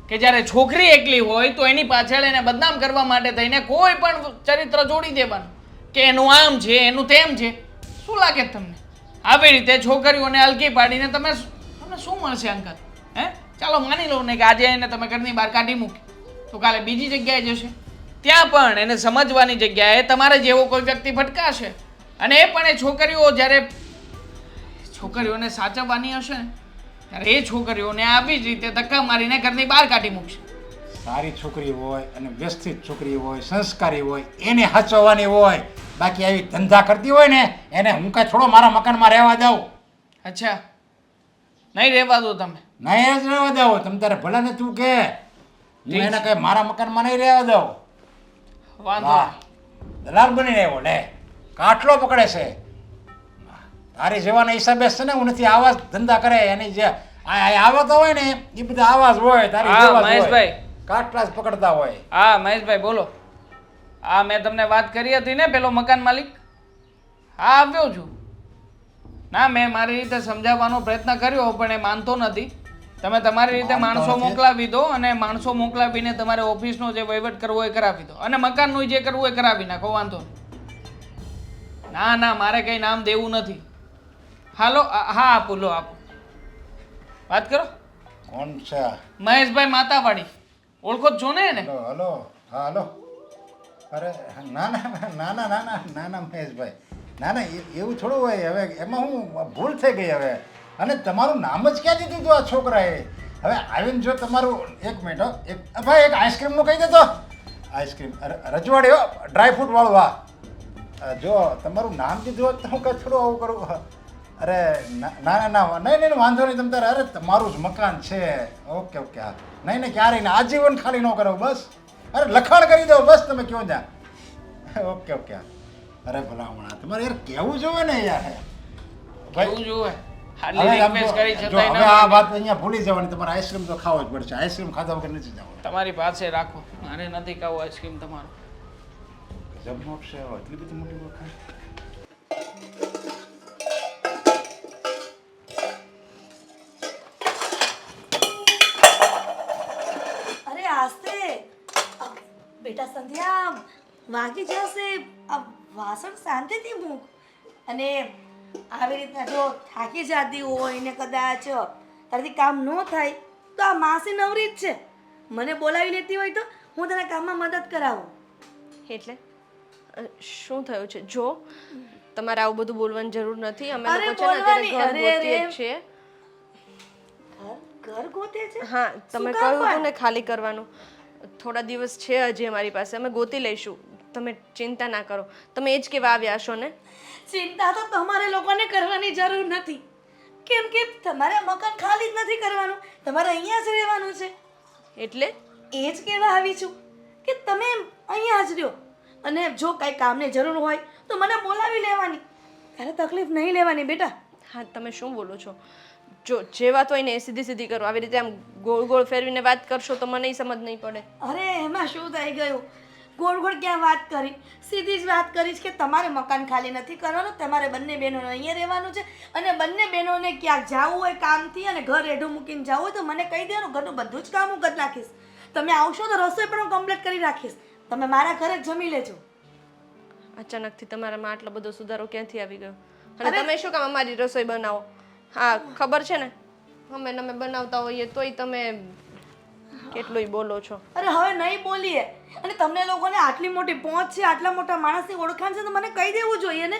કે જ્યારે છોકરી એકલી હોય તો એની પાછળ એને બદનામ કરવા માટે થઈને કોઈ પણ ચરિત્ર જોડી દેવાનું કે એનું આમ છે, એનું તેમ છે. શું લાગે તમને? આવી રીતે છોકરીઓને હલકી પાડીને તમને શું મળશે અંકલ? હે, ચાલો માની લો ને કે આજે એને તમે ઘરની બહાર કાઢી મૂકી, તો કાલે બીજી જગ્યાએ જશે. ત્યાં પણ એને સમજવાની જગ્યાએ તમારે જેવો કોઈ વ્યક્તિ ભટકાશે. અને એ પણ એ છોકરીઓ જ્યારે છોકરીઓને સાચવવાની હશે ને ત્યારે એ છોકરીઓને આવી જ રીતે ધક્કા મારીને ઘરની બહાર કાઢી મૂકશે. સારી છોકરી હોય અને વ્યવસ્થિત છોકરી હોય, સંસ્કારી હોય, એને હચવવાની હોય. બાકી આવી ધંધા કરતી હોય ને એને હું કાંઈ છોડો મારા મકાનમાં રહેવા દઉં. અચ્છા, નહીં રહેવા દો તમે? નહીં જ રહેવા દઉં. તમે તારે ભલે ને તું કે હું એને કઈ મારા મકાનમાં નહીં રહેવા દઉં. વાંધો વાહ, દલાલ બની રહ્યો લે, કાટલો પકડે છે. તારી જેવાના હિસાબે છે ને હું નથી આવા ધંધા કરે. એની જે આવતો હોય ને એ બધા આવાજ હોય. તારી હા, જેવા જ હોય. મહેશભાઈ. કાટલા જ પકડતા હોય. હા મહેશભાઈ, બોલો. હા, મેં તમને વાત કરી હતી ને પેલો મકાન માલિક? હા, આવ્યો છું. ના, મેં મારી રીતે સમજાવવાનો પ્રયત્ન કર્યો પણ એ માનતો નથી. તમે તમારી રીતે માણસો મોકલાવી દો અને માણસો મોકલાવીને તમારે ઓફિસનો જે વહીવટ કરવો એ કરાવી દો અને મકાનનું જે કરવું એ કરાવી નાખો. વાંધો નહીં. ના ના, મારે કંઈ નામ દેવું નથી. હાલો, હા આપું, લો આપું. વાત કરો. કોણ છે? મહેશભાઈ માતાવાડી, ઓળખો જ છો ને એને? હલો હલો, હા હલો. અરે ના ના ના ના ના ના ના ના મહેશભાઈ, ના ના એવું થોડું હોય. હવે એમાં હું ભૂલ થઈ ગઈ. હવે અને તમારું નામ જ ક્યાંથી દીધું આ છોકરાએ? હવે આવીને જો તમારું એક મિનિટ હો, ભાઈ એક આઈસ્ક્રીમનું કહી દેતો. આઈસ્ક્રીમ રજવાડી હો, ડ્રાયફ્રૂટ વાળું. હા જો તમારું નામ દીધું હોત તો હું કંઈ થોડું આવું કરું. અરે ના નહીં વાંધો નહીં તમ તારે. અરે તમારું જ મકાન છે. ઓકે ઓકે હા નહીં ક્યારેય ને આજીવન ખાલી ન કરો બસ. અરે લખાણ કરી દો બસ, તમે ક્યાં ત્યાં. ઓકે ઓકે હા. અરે ભલામણા તમારે યાર કેવું જોવે ને યાર. કેવું જોવે? હવે આમ જો, હવે આ વાત અહીંયા ભૂલી જવાની. તમારે આઈસ્ક્રીમ તો ખાવો જ પડશે. આઈસ્ક્રીમ ખાધા વગર નથી જવાનું. તમારી પાસે રાખો, મારે નથી ખાવું આઈસ્ક્રીમ તમારું. ગજબ નોટ છે એટલી બધી મોટી વખત. અરે આસ્તે બેટા સંધ્યા વાગી જશે. આ વાસણ શાંતિથી મૂક. અને આવી રીતના જો થાકી જતી હોય ને કદાચ તારાથી કામ ન થાય તો આ માસી નવરી જ છે. મને બોલાવી લેતી હોય તો હું તને કામમાં મદદ કરાવું. એટલે શું થયું છે? જો તમારે આવું બધું બોલવાની જરૂર નથી. અમે અરે લોકો છે ને અત્યારે બોલવાની, ઘર અરે, ગોતીએ અરે. જ છીએ. ઘર ગોતે છે? હા તમે શું કામ કહ્યું હતું પણ? ને ખાલી કરવાનું. થોડા દિવસ છે હજી અમારી પાસે, અમે ગોતી લઈશું. તમે ચિંતા ના કરો. તમે એ જ કહેવા આવ્યા છો ને? ચિંતા તો તમારે લોકોને કરવાની જરૂર નથી. કેમ કે તમારે મકાન ખાલી જ નથી કરવાનું, તમારે અહીંયા જ રહેવાનું છે. એટલે એ જ કહેવા આવી છું કે તમે અહીંયા જ રહ્યો. અને જો કાંઈ કામની જરૂર હોય તો મને બોલાવી લેવાની. તારે તકલીફ નહીં લેવાની બેટા. હા તમે શું બોલો છો? જો જે વાત હોય ને એ સીધી સીધી કરો. આવી રીતે આમ ગોળ ગોળ ફેરવીને વાત કરશો તો મને સમજ નહીં પડે. અરે એમાં શું થઈ ગયું? ગોળ ગોળ ક્યાં વાત કરી? સીધી જ વાત કરીશ કે તમારે મકાન ખાલી નથી કરવાનું, તમારે બંને બહેનોને અહીંયા રહેવાનું છે. અને બંને બહેનોને ક્યાંક જવું હોય કામથી અને ઘર રેઢું મૂકીને જવું હોય તો મને કહી દેવાનું. ઘરનું બધું જ કામ હું કરી નાખીશ. તમે આવશો તો રસોઈ પણ હું કમ્પ્લીટ કરી રાખીશ. તમે મારા ઘરે જ જમી લેજો. અચાનકથી તમારામાં આટલો બધો સુધારો ક્યાંથી આવી ગયો? અને તમે શું કામ અમારી રસોઈ બનાવો? હા ખબર છે ને અમે બનાવતા હોઈએ તોય તમે કેટલુંય બોલો છો. અરે હવે નહીં બોલીએ. અને તમને લોકોને આટલી મોટી પહોંચ છે, આટલા મોટા માણસની ઓળખાણ છે તો મને કહી દેવું જોઈએ ને.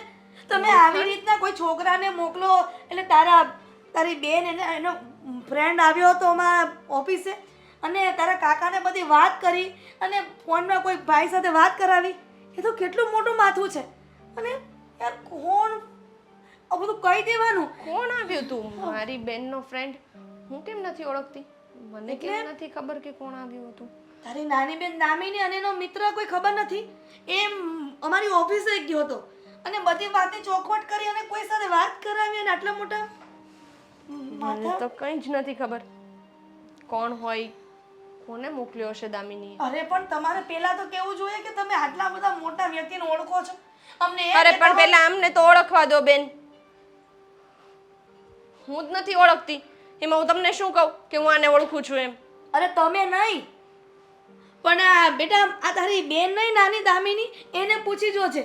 તમે આવી રીતના કોઈ છોકરાને મોકલો એટલે તારી બેન એનો ફ્રેન્ડ આવ્યો હતો અમારા ઓફિસે અને તારા કાકાને બધી વાત કરી અને ફોનમાં કોઈ ભાઈ સાથે વાત કરાવી. એ તો કેટલું મોટું માથું છે. અને યાર કોણ આ બધું કહી દેવાનું? કોણ આવ્યું તું? મારી બેનનો ફ્રેન્ડ. હું કેમ નથી ઓળખતી? મને કેમ નથી ખબર કે કોણ આવ્યું હતું? તારી નાની બેન દામિની અને એનો મિત્ર કોઈ ખબર નથી. એ અમારી ઓફિસે ગયો હતો અને બધી વાતે ચોખવટ કરી અને કોઈ સાથે વાત કરાવી અને આટલા મોટા મને તો કંઈ જ નથી ખબર કોણ હોય, કોને મોકલ્યો હશે દામિનીએ. અરે પણ તમારે પહેલા તો કેવું જોઈએ કે તમે આટલા બધા મોટા વ્યક્તિને ઓળખો છો. અમને એ અરે કે પણ પહેલા અમને તો ઓળખવા દો બેન. હું જ નથી ઓળખતી એમાં હું તમને શું કહું કે હું આને ઓળખું છું એમ? અરે તમે નહીં પણ આ બેટા આ તારી બેન નહીં નાની દામિની એને પૂછી જોજે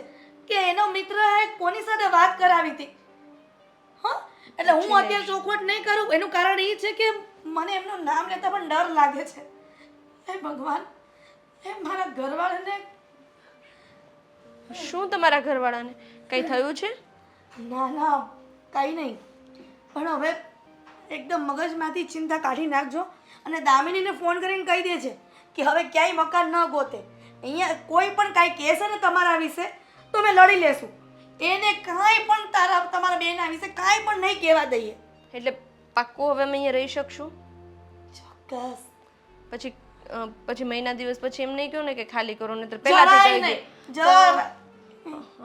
કે એનો મિત્ર કોની સાથે વાત કરાવી હતી. હા એટલે હું અત્યારે ચોખવટ નહીં કરું એનું કારણ એ છે કે મને એમનું નામ લેતા પણ ડર લાગે છે. હે ભગવાન, હે મારા ઘરવાળાને. શું તમારા ઘરવાળાને કંઈ થયું છે? ના કંઈ નહીં. પણ હવે એકદમ મગજમાંથી ચિંતા કાઢી નાખજો અને દામિનીને ફોન કરીને કહી દેજે કે હવે ક્યાંય મકાન ન ગોતે. અહીંયા કોઈ પણ કાંઈ કહેશે ને તમારા વિશે તો અમે લડી લેશું. એને કાંઈ પણ તમારા બેના વિશે કાંઈ પણ નહીં કહેવા દઈએ. એટલે પાક્કું હવે અમે અહીંયા રહી શકશું? ચોક્કસ. પછી મહિના દિવસ પછી એમ નહીં કહો ને કે ખાલી કરો ને પહેલાથી કહી દો. જરાય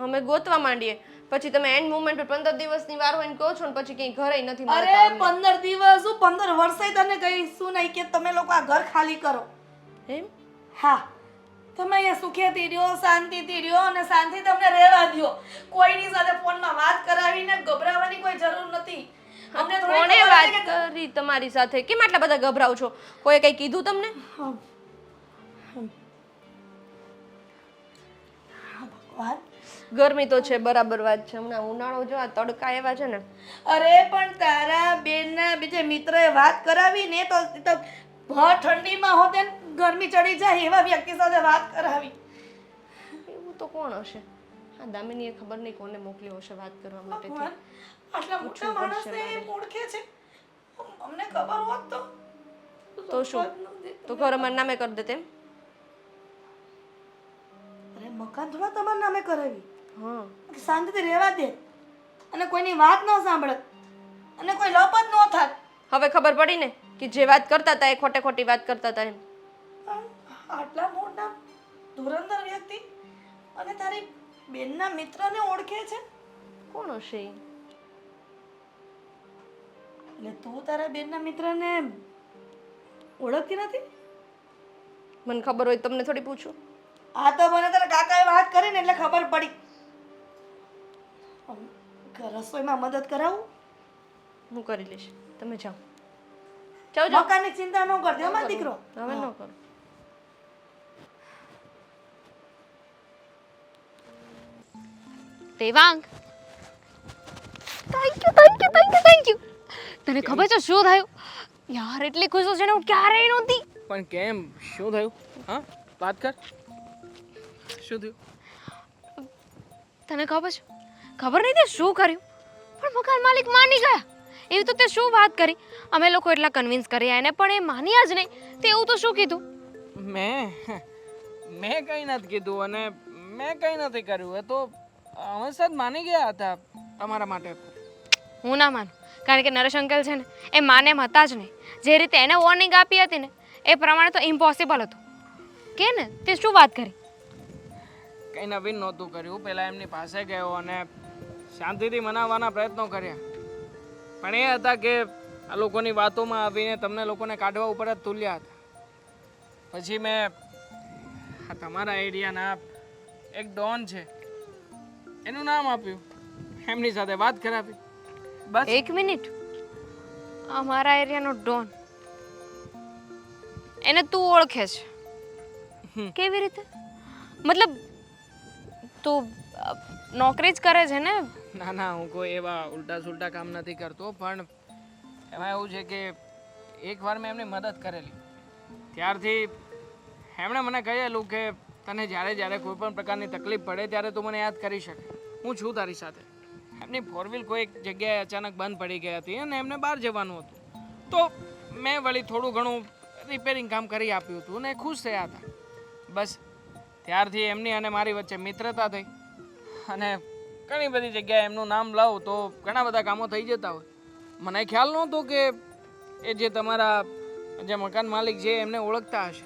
અમે ગોતવા માંડીએ પછી તમે એન્ડ મોમેન્ટ પર 15 દિવસની વાર હોય ને કહો છો ને પછી ક્યાંય ઘરે નથી અરે મળતા અમને. 15 દિવસ શું 15 વર્ષે તને કહીશું નહીં કે તમે લોકો આ ઘર ખાલી કરો. એમ? હા તમે અહીંયા સુખેથી રહ્યો, શાંતિથી રહ્યો અને શાંતિ તમને રહેવા દ્યો. કોઈની સાથે ફોનમાં વાત કરાવીને ગભરાવાની કોઈ જરૂર નથી. અમને થોડી કોણે ખબર વાત છે કે કરી તમારી સાથે? કેમ આટલા બધા ગભરાવ છો? કોઈ કંઈ કીધું તમને? ભગવાન, ગરમી તો છે બરાબર વાત છે. હમણાં ઉનાળો જો આ તડકા એવા છે ને. અરે પણ તારા બેનના બીજે મિત્રએ વાત કરાવી ને તો ભર ઠંડીમાં હોતે ને ગરમી ચડી જાય એવા વ્યક્તિ સાથે વાત કરાવી. એવું તો કોણ હશે? હા દામિનીએ ખબર નહીં કોને મોકલ્યો હશે વાત કરવા માટે. ભગવાન, આટલા મોટા માણસને એમ ઓળખે છે. અમને ખબર હોત તો તો શું તો ઘર અમારા નામે કરી દે તેમ? અરે મકાન થોડા તમારા નામે કરાવી, હા શાંતિથી રહેવા દે અને કોઈની વાત ન સાંભળે અને કોઈ લપ જ ન થાય. હવે ખબર પડી ને કે જે વાત કરતા હતા એ ખોટે ખોટી વાત કરતા હતા એમ. પણ આટલા મોટા ધુરંધર વ્યક્તિ અને તારી બેનના મિત્રને ઓળખે છે. કોણ હશે ઈ? એટલે તું તારા બેનના મિત્રને ઓળખતી નથી? મને ખબર હોય તો તમને થોડી પૂછું. આ તો મને તારા કાકાએ વાત કરી ને એટલે ખબર પડી. રસોઈમાં મદદ કરાવું? હું કરી લઈશ, તમે જાઓ જાઓ જાઓ. મકાનની ચિંતા ન કરતી હો મારો દીકરો. હવે ન કરો. Devang, thank you thank you thank you thank you. તને ખબર છે શું થયું? યાર એટલી ખુશ છે ને હું ક્યારેય નહોતી. પણ કેમ? શું થયું? હા, વાત કર. શું થયું? તને ખબર છે? ખબર નહીં તે શું કર્યું, પણ મકાન માલિક માની ગયા. એવી તો તે શું વાત કરી? અમે લોકો એટલા કન્વિન્સ કર્યા એને, પણ એ માન્યા જ નહીં. તે એવું તો શું કીધું? મેં કંઈ નથી કીધું અને મેં કંઈ નથી કર્યું. એ તો હંમેશા જ માની ગયા હતા તમારા માટે. હું ના માનું, કારણ કે નરેશ અંકલ છે ને એ માને એમ હતા જ નહીં. જે રીતે એને વોર્નિંગ આપી હતી ને એ પ્રમાણે તો ઇમ્પોસિબલ હતું. કે ને તે શું વાત કરી? કંઈ નવીન નહોતું કર્યું. પહેલાં એમની પાસે ગયો અને શાંતિથી મનાવવાના પ્રયત્નો કર્યા, પણ એ હતા કે આ લોકોની વાતોમાં આવીને તમને લોકોને કાઢવા ઉપર જ તુલ્યા હતા. પછી મેં આ તમારા એરિયાના એક ડોન છે એનું નામ આપ્યું, એમની સાથે વાત કરાવી. બસ. એક મિનિટ, અમારા એરિયાનો ડોન, એને તું ઓળખે છે? કેવી રીતે? મતલબ તું નોકરી જ કરે છે ને? ના ના, હું કોઈ એવા ઉલટા સુલટા કામ નથી કરતો, પણ એમાં એવું છે કે એકવાર મેં એમની મદદ કરેલી, ત્યારથી એમણે મને કહેલું કે તને જ્યારે જ્યારે કોઈ પણ પ્રકારની તકલીફ પડે ત્યારે તું મને યાદ કરી શકે, હું છું તારી સાથે. એમની ફોર વ્હીલ કોઈ એક જગ્યાએ અચાનક બંધ પડી ગઈ હતી અને એમને બહાર જવાનું હતું, તો મેં વળી થોડું ઘણું રિપેરિંગ કામ કરી આપ્યું હતું અને ખુશ થયા હતા. બસ ત્યારથી એમની અને મારી વચ્ચે મિત્રતા થઈ અને ઘણી બધી જગ્યાએ એમનું નામ લઉં તો ઘણા બધા કામો થઈ જતા હોય. મને ખ્યાલ નહોતો કે એ જે તમારા જે મકાન માલિક છે એમને ઓળખતા હશે.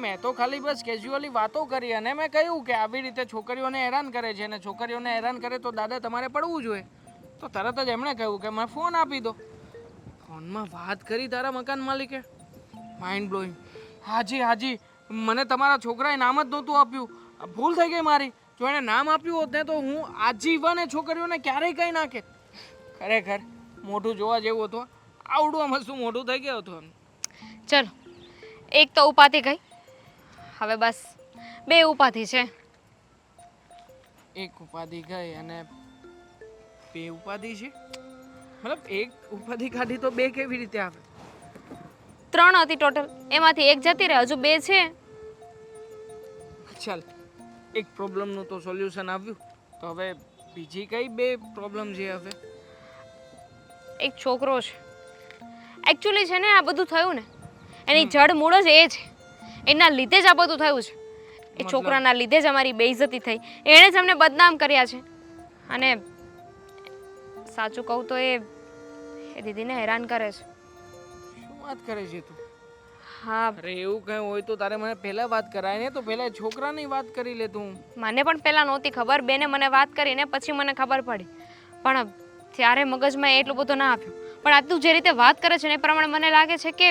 મેં તો ખાલી બસ કેઝ્યુઅલી વાતો કરી અને મેં કહ્યું કે આવી રીતે છોકરીઓને હેરાન કરે છે અને છોકરીઓને હેરાન કરે તો દાદા તમારે પડવું જોઈએ. તો તરત જ એમણે કહ્યું કે મને ફોન આપી દો. ફોનમાં વાત કરી તારા મકાન માલિકે, માઇન્ડ બ્લોઈંગ. હાજી હાજી, મને તમારા છોકરાએ નામ જ નહોતું આપ્યું, ભૂલ થઈ ગઈ મારી. જો એણે નામ આપ્યું હોત ને તો હું આજીવન એ છોકરીઓને ક્યારેય કંઈ નાખે. ખરેખર મોઢું જોવા જેવું હતું, આવડું આમાં શું મોઢું થઈ ગયું હતું. ચલો, એક તો ઉપાધિ ગઈ, હવે બસ બે ઉપાધિ છે. એક ઉપાધિ ગઈ અને બે ઉપાધિ છે? મતલબ એક ઉપાધિ કાઢી તો બે કેવી રીતે આવે? 3 હતી ટોટલ, એમાંથી એક જતી રહે, હજુ 2 છે. ચાલ, એક પ્રોબ્લેમનું તો સોલ્યુશન આવ્યું, તો હવે બીજી કઈ બે પ્રોબ્લેમ છે? હવે એક છોકરો છે, એકચ્યુઅલી છે ને આ બધું થયું ને એની જડ મૂળ જ એ છે, એના લીધે જ આ બધું થયું છે. એ છોકરાના લીધે જ અમારી બેઇજ્જતી થઈ, એણે જ અમને બદનામ કર્યા છે. અને સાચું કહું તો એ દીદીને હેરાન કરે છે. શું વાત કરે છે તું? હા, અરે એવું કઈ હોય તો તારે મને પહેલા વાત કરાય ને, તો પહેલા છોકરાની વાત કરી લે તું. મને પણ પહેલાં નહોતી ખબર, બેને મને વાત કરીને પછી મને ખબર પડી, પણ ત્યારે મગજમાં એટલું બધું ના આપ્યું. પણ આ તું જે રીતે વાત કરે છે ને એ પ્રમાણે મને લાગે છે કે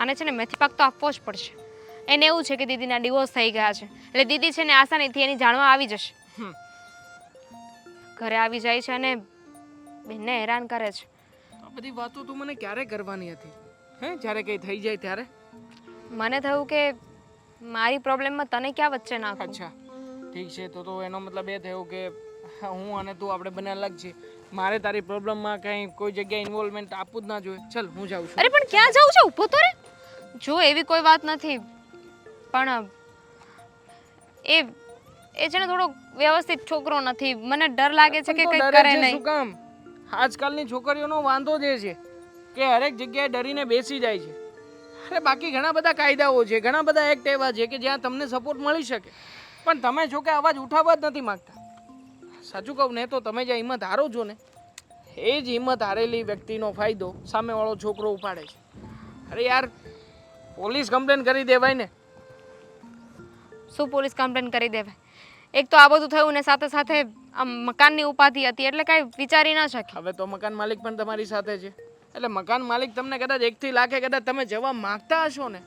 આને છે ને મેથી પાક તો આપવો જ પડશે. એને એવું છે કે દીદીના ડિવોર્સ થઈ ગયા છે, એટલે દીદી છે ને આસાનીથી એની જાણવા આવી જશે. ઘરે આવી જાય છે અને બેનને હેરાન કરે છે. આ બધી વાતો તું મને ક્યારે કરવાની હતી? હે, જ્યારે કંઈ થઈ જાય ત્યારે? મને થયું કે મારી પ્રોબ્લેમમાં તને ક્યાં વચ્ચે નાખું. અચ્છા ઠીક છે, તો એનો મતલબ એ થયો કે હું અને તું આપણે બંને અલગ છીએ. મારે તારી પ્રોબ્લેમમાં કંઈ કોઈ જગ્યાએ ઇન્વોલ્વમેન્ટ આપવું જ ના જોઈએ. ચલ હું જાઉં છું. અરે પણ ક્યાં જાઉં છે? ઊભો તો રે. જો એવી કોઈ વાત નથી, પણ એ છે ને થોડો વ્યવસ્થિત છોકરો નથી. મને ડર લાગે છે કે કંઈક કરે નહીં. શું કામ? આજકાલની છોકરીઓનો વાંધો જે છે કે હરેક જગ્યાએ ડરીને બેસી જાય છે. અરે બાકી ઘણા બધા કાયદાઓ છે, ઘણા બધા એક્ટ એવા છે કે જ્યાં તમને સપોર્ટ મળી શકે, પણ તમે જો કે અવાજ ઉઠાવવા જ નથી માંગતા. સાચું કહું ને તો તમે જે હિંમત હારો છો ને, એ જ હિંમત હારેલી વ્યક્તિનો ફાયદો સામેવાળો છોકરો ઉપાડે છે. અરે યાર, પોલીસ કમ્પ્લેન કરી દેવાય ને. શું પોલીસ કમ્પ્લેન કરી દેવાય? એક તો આ બધું થયું ને સાથે સાથે આ મકાનની ઉપાધિ હતી એટલે કાંઈ વિચારી ન શકી. હવે તો મકાન માલિક પણ તમારી સાથે છે, એટલે મકાન માલિક તમને કદાચ 1 થી લાખે કદાચ તમે જવા માંગતા હશો ને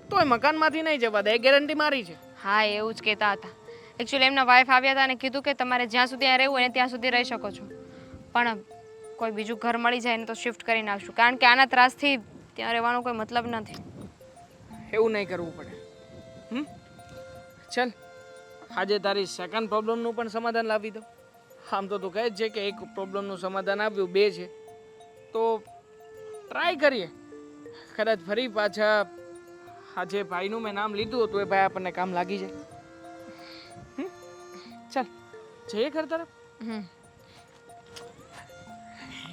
તો એ મકાનમાંથી નહીં જવા દે, એ ગેરંટી મારી છે. હા, એવું જ કહેતા હતા. એકચ્યુઅલી એમના વાઈફ આવ્યા હતા અને કીધું કે તમારે જ્યાં સુધી અહીંયા રહેવું હોય ને ત્યાં સુધી રહી શકો છો, પણ કોઈ બીજું ઘર મળી જાય ને તો શિફ્ટ કરી નાખશું, કારણ કે આના ત્રાસથી ત્યાં રહેવાનો કોઈ મતલબ નથી. એવું નહીં કરવું પડે. ચાલ, આજે તારી સેકન્ડ પ્રોબ્લેમનું પણ સમાધાન લાવી દો. આમ તો તું કહે છે કે એક પ્રોબ્લેમનું સમાધાન આવ્યું, 2 છે, તો ટ્રાય કરીએ. કદાચ ફરી પાછા આ જે ભાઈનું મેં નામ લીધું હતું એ ભાઈ આપણને કામ લાગી જાય. ચાલ જઈએ ઘર તરફ.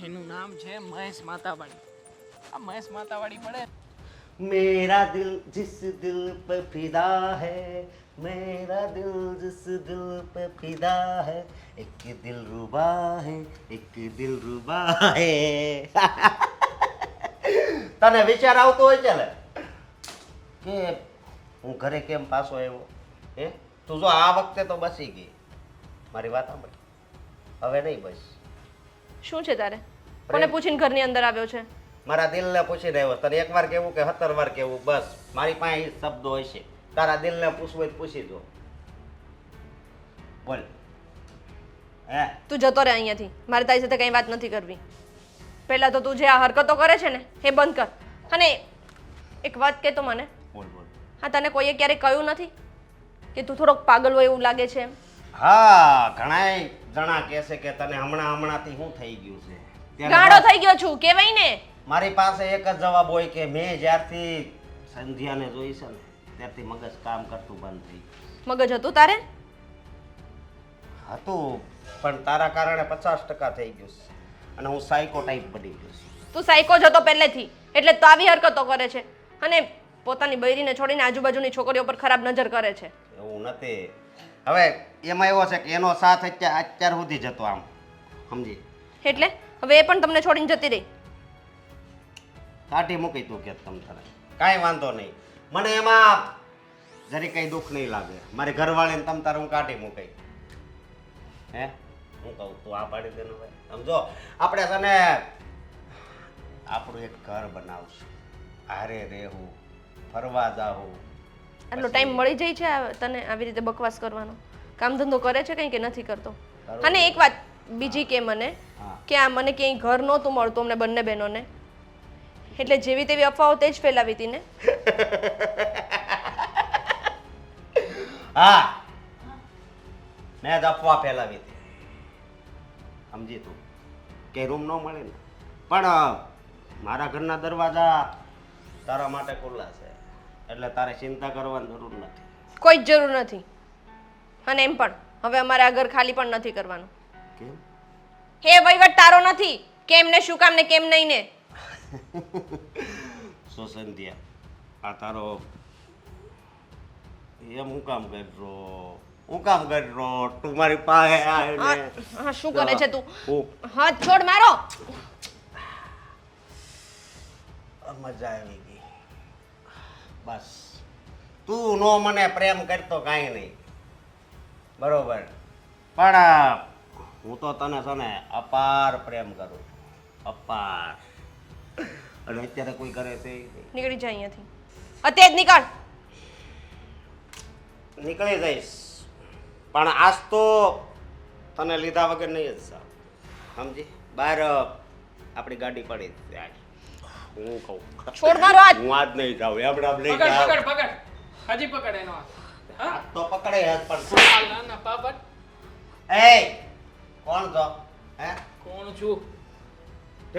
એનું નામ છે મહેશ માતાવાડી. આ મહેશ માતાવાડી પડે. मेरा दिल जिस दिल पे फिदा है, मेरा दिल जिस દિલ पे फिदा है, एक दिलरुबा है, एक दिलरुबा है. તને વિચાર આવતો હોય છે ને કે હું ઘરે કેમ પાછો આવ્યો? તું જો આ વખતે તો બસી ગઈ. મારી વાત સાંભળ, હવે નહીં બસ. શું છે તારે? કોને પૂછીને ઘરની અંદર આવ્યો છે? મારા દિલને પૂછીને આવ્યો. તને 1 વાર કેવું કે 17 વાર કેવું? બસ મારી પાસે એ શબ્દો હશે. તારા દિલને પૂછવું હોય તો પૂછી દો. બોલ. તું જતો રહે અહીંયાથી. મારે તારી સાથે કંઈ વાત નથી કરવી. પહેલા તો તું જે આ હરકતો કરે છે ને એ બંધ કર. અને એક વાત કહેતો મને. બોલ બોલ. હા, તને કોઈએ ક્યારેય કહ્યું નથી કે તું થોડોક પાગલ હોય એવું લાગે છે એમ? હા, ઘણાય જણા કહે છે કે તને હમણાંથી શું થઈ ગયું છે. ગાંડો થઈ ગયો છું કહેવાય ને. મારી પાસે એક જ જવાબ હોય કે મેં જ્યારથી સંધ્યાને જોઈ છે ને ત્યારથી મગજ કામ કરતું બંધ થઈ ગયું. મગજ હતું તારે? હતું, પણ તારા કારણે 50% થઈ ગયું છે અને હું સાયકો ટાઈપ બની ગયો છું. તું સાયકો જ હતો પહેલેથી, એટલે તો આવી હરકતો કરે છે અને પોતાની બૈરીને છોડીને આજુબાજુની છોકરીઓ પર ખરાબ નજર કરે છે. એવું નથી. હવે એમાં એવો છે કે એનો સાથ અત્યાર સુધી જતો, આમ સમજી. એટલે હવે એ પણ તમને છોડીને જતી રહી. કાઢી મૂકી તું કે તમ તારે કાંઈ વાંધો નહીં. મને એમાં જરી કંઈ દુઃખ નહીં લાગે. મારી ઘરવાળીને તમ તારે હું કાઢી મૂકી. હું કહું તું આ પાડી દે ને ભાઈ. સમજો, આપણે તને આપણું એક ઘર બનાવશું, હારે રહેવું, ફરવા જાવું. આટલો ટાઈમ મળી જાય છે તને આવી રીતે બકવાસ કરવાનો? કામ ધંધો કરે છે કંઈ કે નથી કરતો? અને એક વાત બીજી કે મને કે આ મને ક્યાંય ઘર નહોતું મળતું અમને બંને બહેનોને, એટલે જેવી તેવી અફવાઓ તે જ ફેલાવી હતી ને? હા, મેં જ અફવા ફેલાવી હતી. સમજી તું કે રૂમ ન મળે ને, પણ મારા ઘરના દરવાજા તારા માટે ખુલ્લા છે, એટલે તારે ચિંતા કરવાની જરૂર નથી. કોઈ જ જરૂર નથી. અને એમ પણ હવે અમારે આ ઘર ખાલી પણ નથી કરવાનું. કેમ? હે વહીવટ તારો નથી. કેમ ને શું કામ ને કેમ નહીં ને? સો સંધ્યા, આ તારો એમ હું કામ કરજો? હું કામ કરજો? તું મારી પાસે આવીને હા, શું કરે છે તું? હું હાથ છોડ મારો. મજા આવી ગઈ. બસ તું નો મને પ્રેમ કરતો કાંઈ નહીં, બરોબર, પણ હું તો તને છે ને અપાર પ્રેમ કરું છું, અપાર. અને અત્યારે કોઈ કરે છે નીકળી જા અહીંયાથી. અત્યારે જ નીકળ. નીકળી જઈશ, પણ આજ તો તને લીધા વગર નહીં જ સાવ. સમજી? બહાર આપણી ગાડી પડી છે આજ. હું કહું છોડ મારો હાથ. હું આજ નહીં જાઉં. આપણે લઈ પકડ જાવ. પકડ પકડ, હજી પકડ એનો હાથ. હાથ તો પકડે જ, પણ ના પાપડ. એ કોણ છો? હે? કોણ છું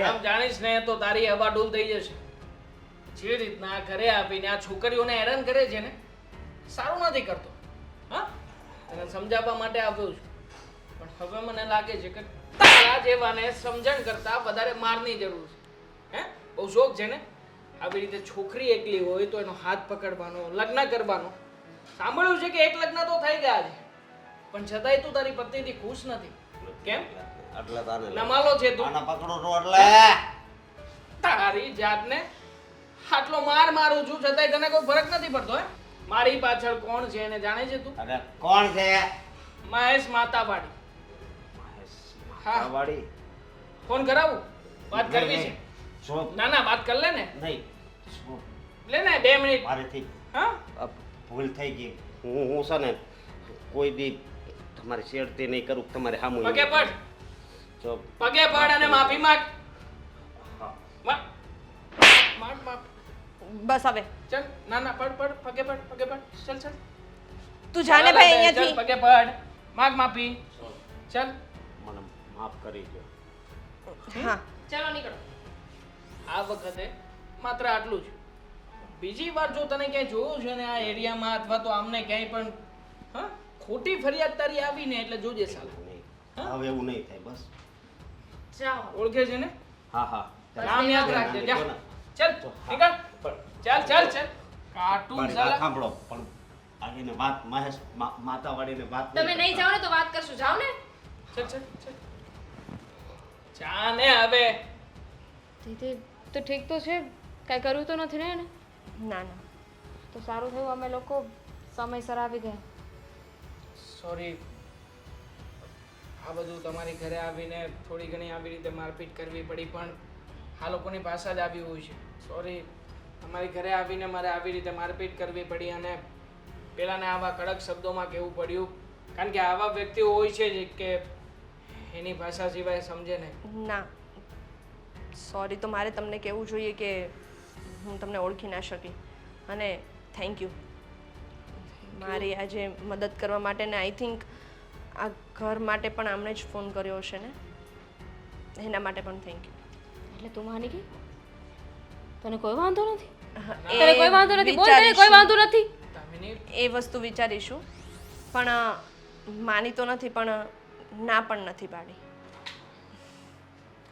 આમ જાણીશ ને તો તારી હવા ડૂલ થઈ જશે. જે રીતના ઘરે આપીને આ છોકરીઓને હેરાન કરે છે ને, સારું નથી કરતો. હા, તને સમજાવવા માટે આવ્યો છું, પણ હવે મને લાગે છે કે તારા જેવાને સમજણ કરતા વધારે મારની જરૂર છે. હે બહુ શોખ છે ને આવી રીતે છોકરી એકલી હોય તો એનો હાથ પકડવાનો, લગ્ન કરવાનો. સાંભળ્યું છે કે એક લગ્ન તો થઈ ગયા છે, પણ છતાંય તું તારી પત્નીથી ખુશ નથી. કેમ? એટલે તારે નમાલો છે તું. આના પકડો તો એટલે તારી જાતને આટલો માર મારું છું છતાંય તને કોઈ ફરક નથી પડતો. હે મારી પાછળ કોણ છે એને જાણે છે તું? અરે કોણ છે? મહેશ માતાવાડી. હા. વાડી ફોન કરાવું? વાત કરવી છે? શું? ના ના વાત કર લે ને. નહીં શું? લે ને 2 મિનિટ. મારેથી હા ભૂલ થઈ ગઈ. હું છે ને કોઈ દી તમારી શેરતી નહીં કરું, તમારે સામું પગે પડ. જો પગે પડ અને માફી માંગ. હા. માંગ માફ. બસ હવે ચલ ના ના પડ પડ પગે પડ પગે પડ. ચલ ચલ તું જાને ભાઈ અહીંયાથી. ચલ પગે પડ. માંગ માફી. ચલ મને માફ કરી દો. હા ચાલો નીકળો. આ વખતે માત્ર આટલું જ. બીજી વાર જો તને ક્યાંય જોયું છે ને આ એરિયામાં અથવા તો આમને ક્યાંય પણ હા ખોટી ફરિયાદ તારી આવી ને એટલે જોજે સાલ. નહીં હવે એવું નહીં થાય બસ. જાઓ. ઓળખે છે ને? હા હા નામ યાદ રાખજે. જા ચલ નીકળ. ચાલ ચાલ ચાલ. કાર્ટૂન મારી વાત સાલા. સાંભળો પણ આગેને વાત મહેશ માતાવાડીને વાત તમે નહીં જાઓ ને તો વાત કરશું. જાઓ ને. ચલ ચલ ચલ. જા ને હવે. દીદી તો ઠીક તો છે, કાંઈ કર્યું તો નથી ને એને? ના ના તો સારું થયું અમે લોકો સમયસર આવી ગયા. સોરી આ બધું તમારી ઘરે આવીને થોડી ઘણી આવી રીતે મારપીટ કરવી પડી, પણ આ લોકોની ભાષા જ આવી હોય છે. સોરી તમારી ઘરે આવીને મારે આવી રીતે મારપીટ કરવી પડી અને પેલાને આવા કડક શબ્દોમાં કહેવું પડ્યું, કારણ કે આવા વ્યક્તિઓ હોય છે જ કે એની ભાષા સિવાય સમજે નહીં. ના સોરી તો મારે તમને કહેવું જોઈએ કે હું તમને ઓળખી ના શકી, અને થેન્ક યુ મારી આજે મદદ કરવા માટે. ને આઈ થિંક આ ઘર માટે પણ આમણે જ ફોન કર્યો હશે ને, એના માટે પણ થેન્ક યુ. એટલે તું માની ગઈ? તને કોઈ વાંધો નથી? એ તને કોઈ વાંધો નથી? બોલ, તને કોઈ વાંધો નથી? દામિની એ વસ્તુ વિચારીશું, પણ માની તો નથી પણ ના પણ નથી પાડી.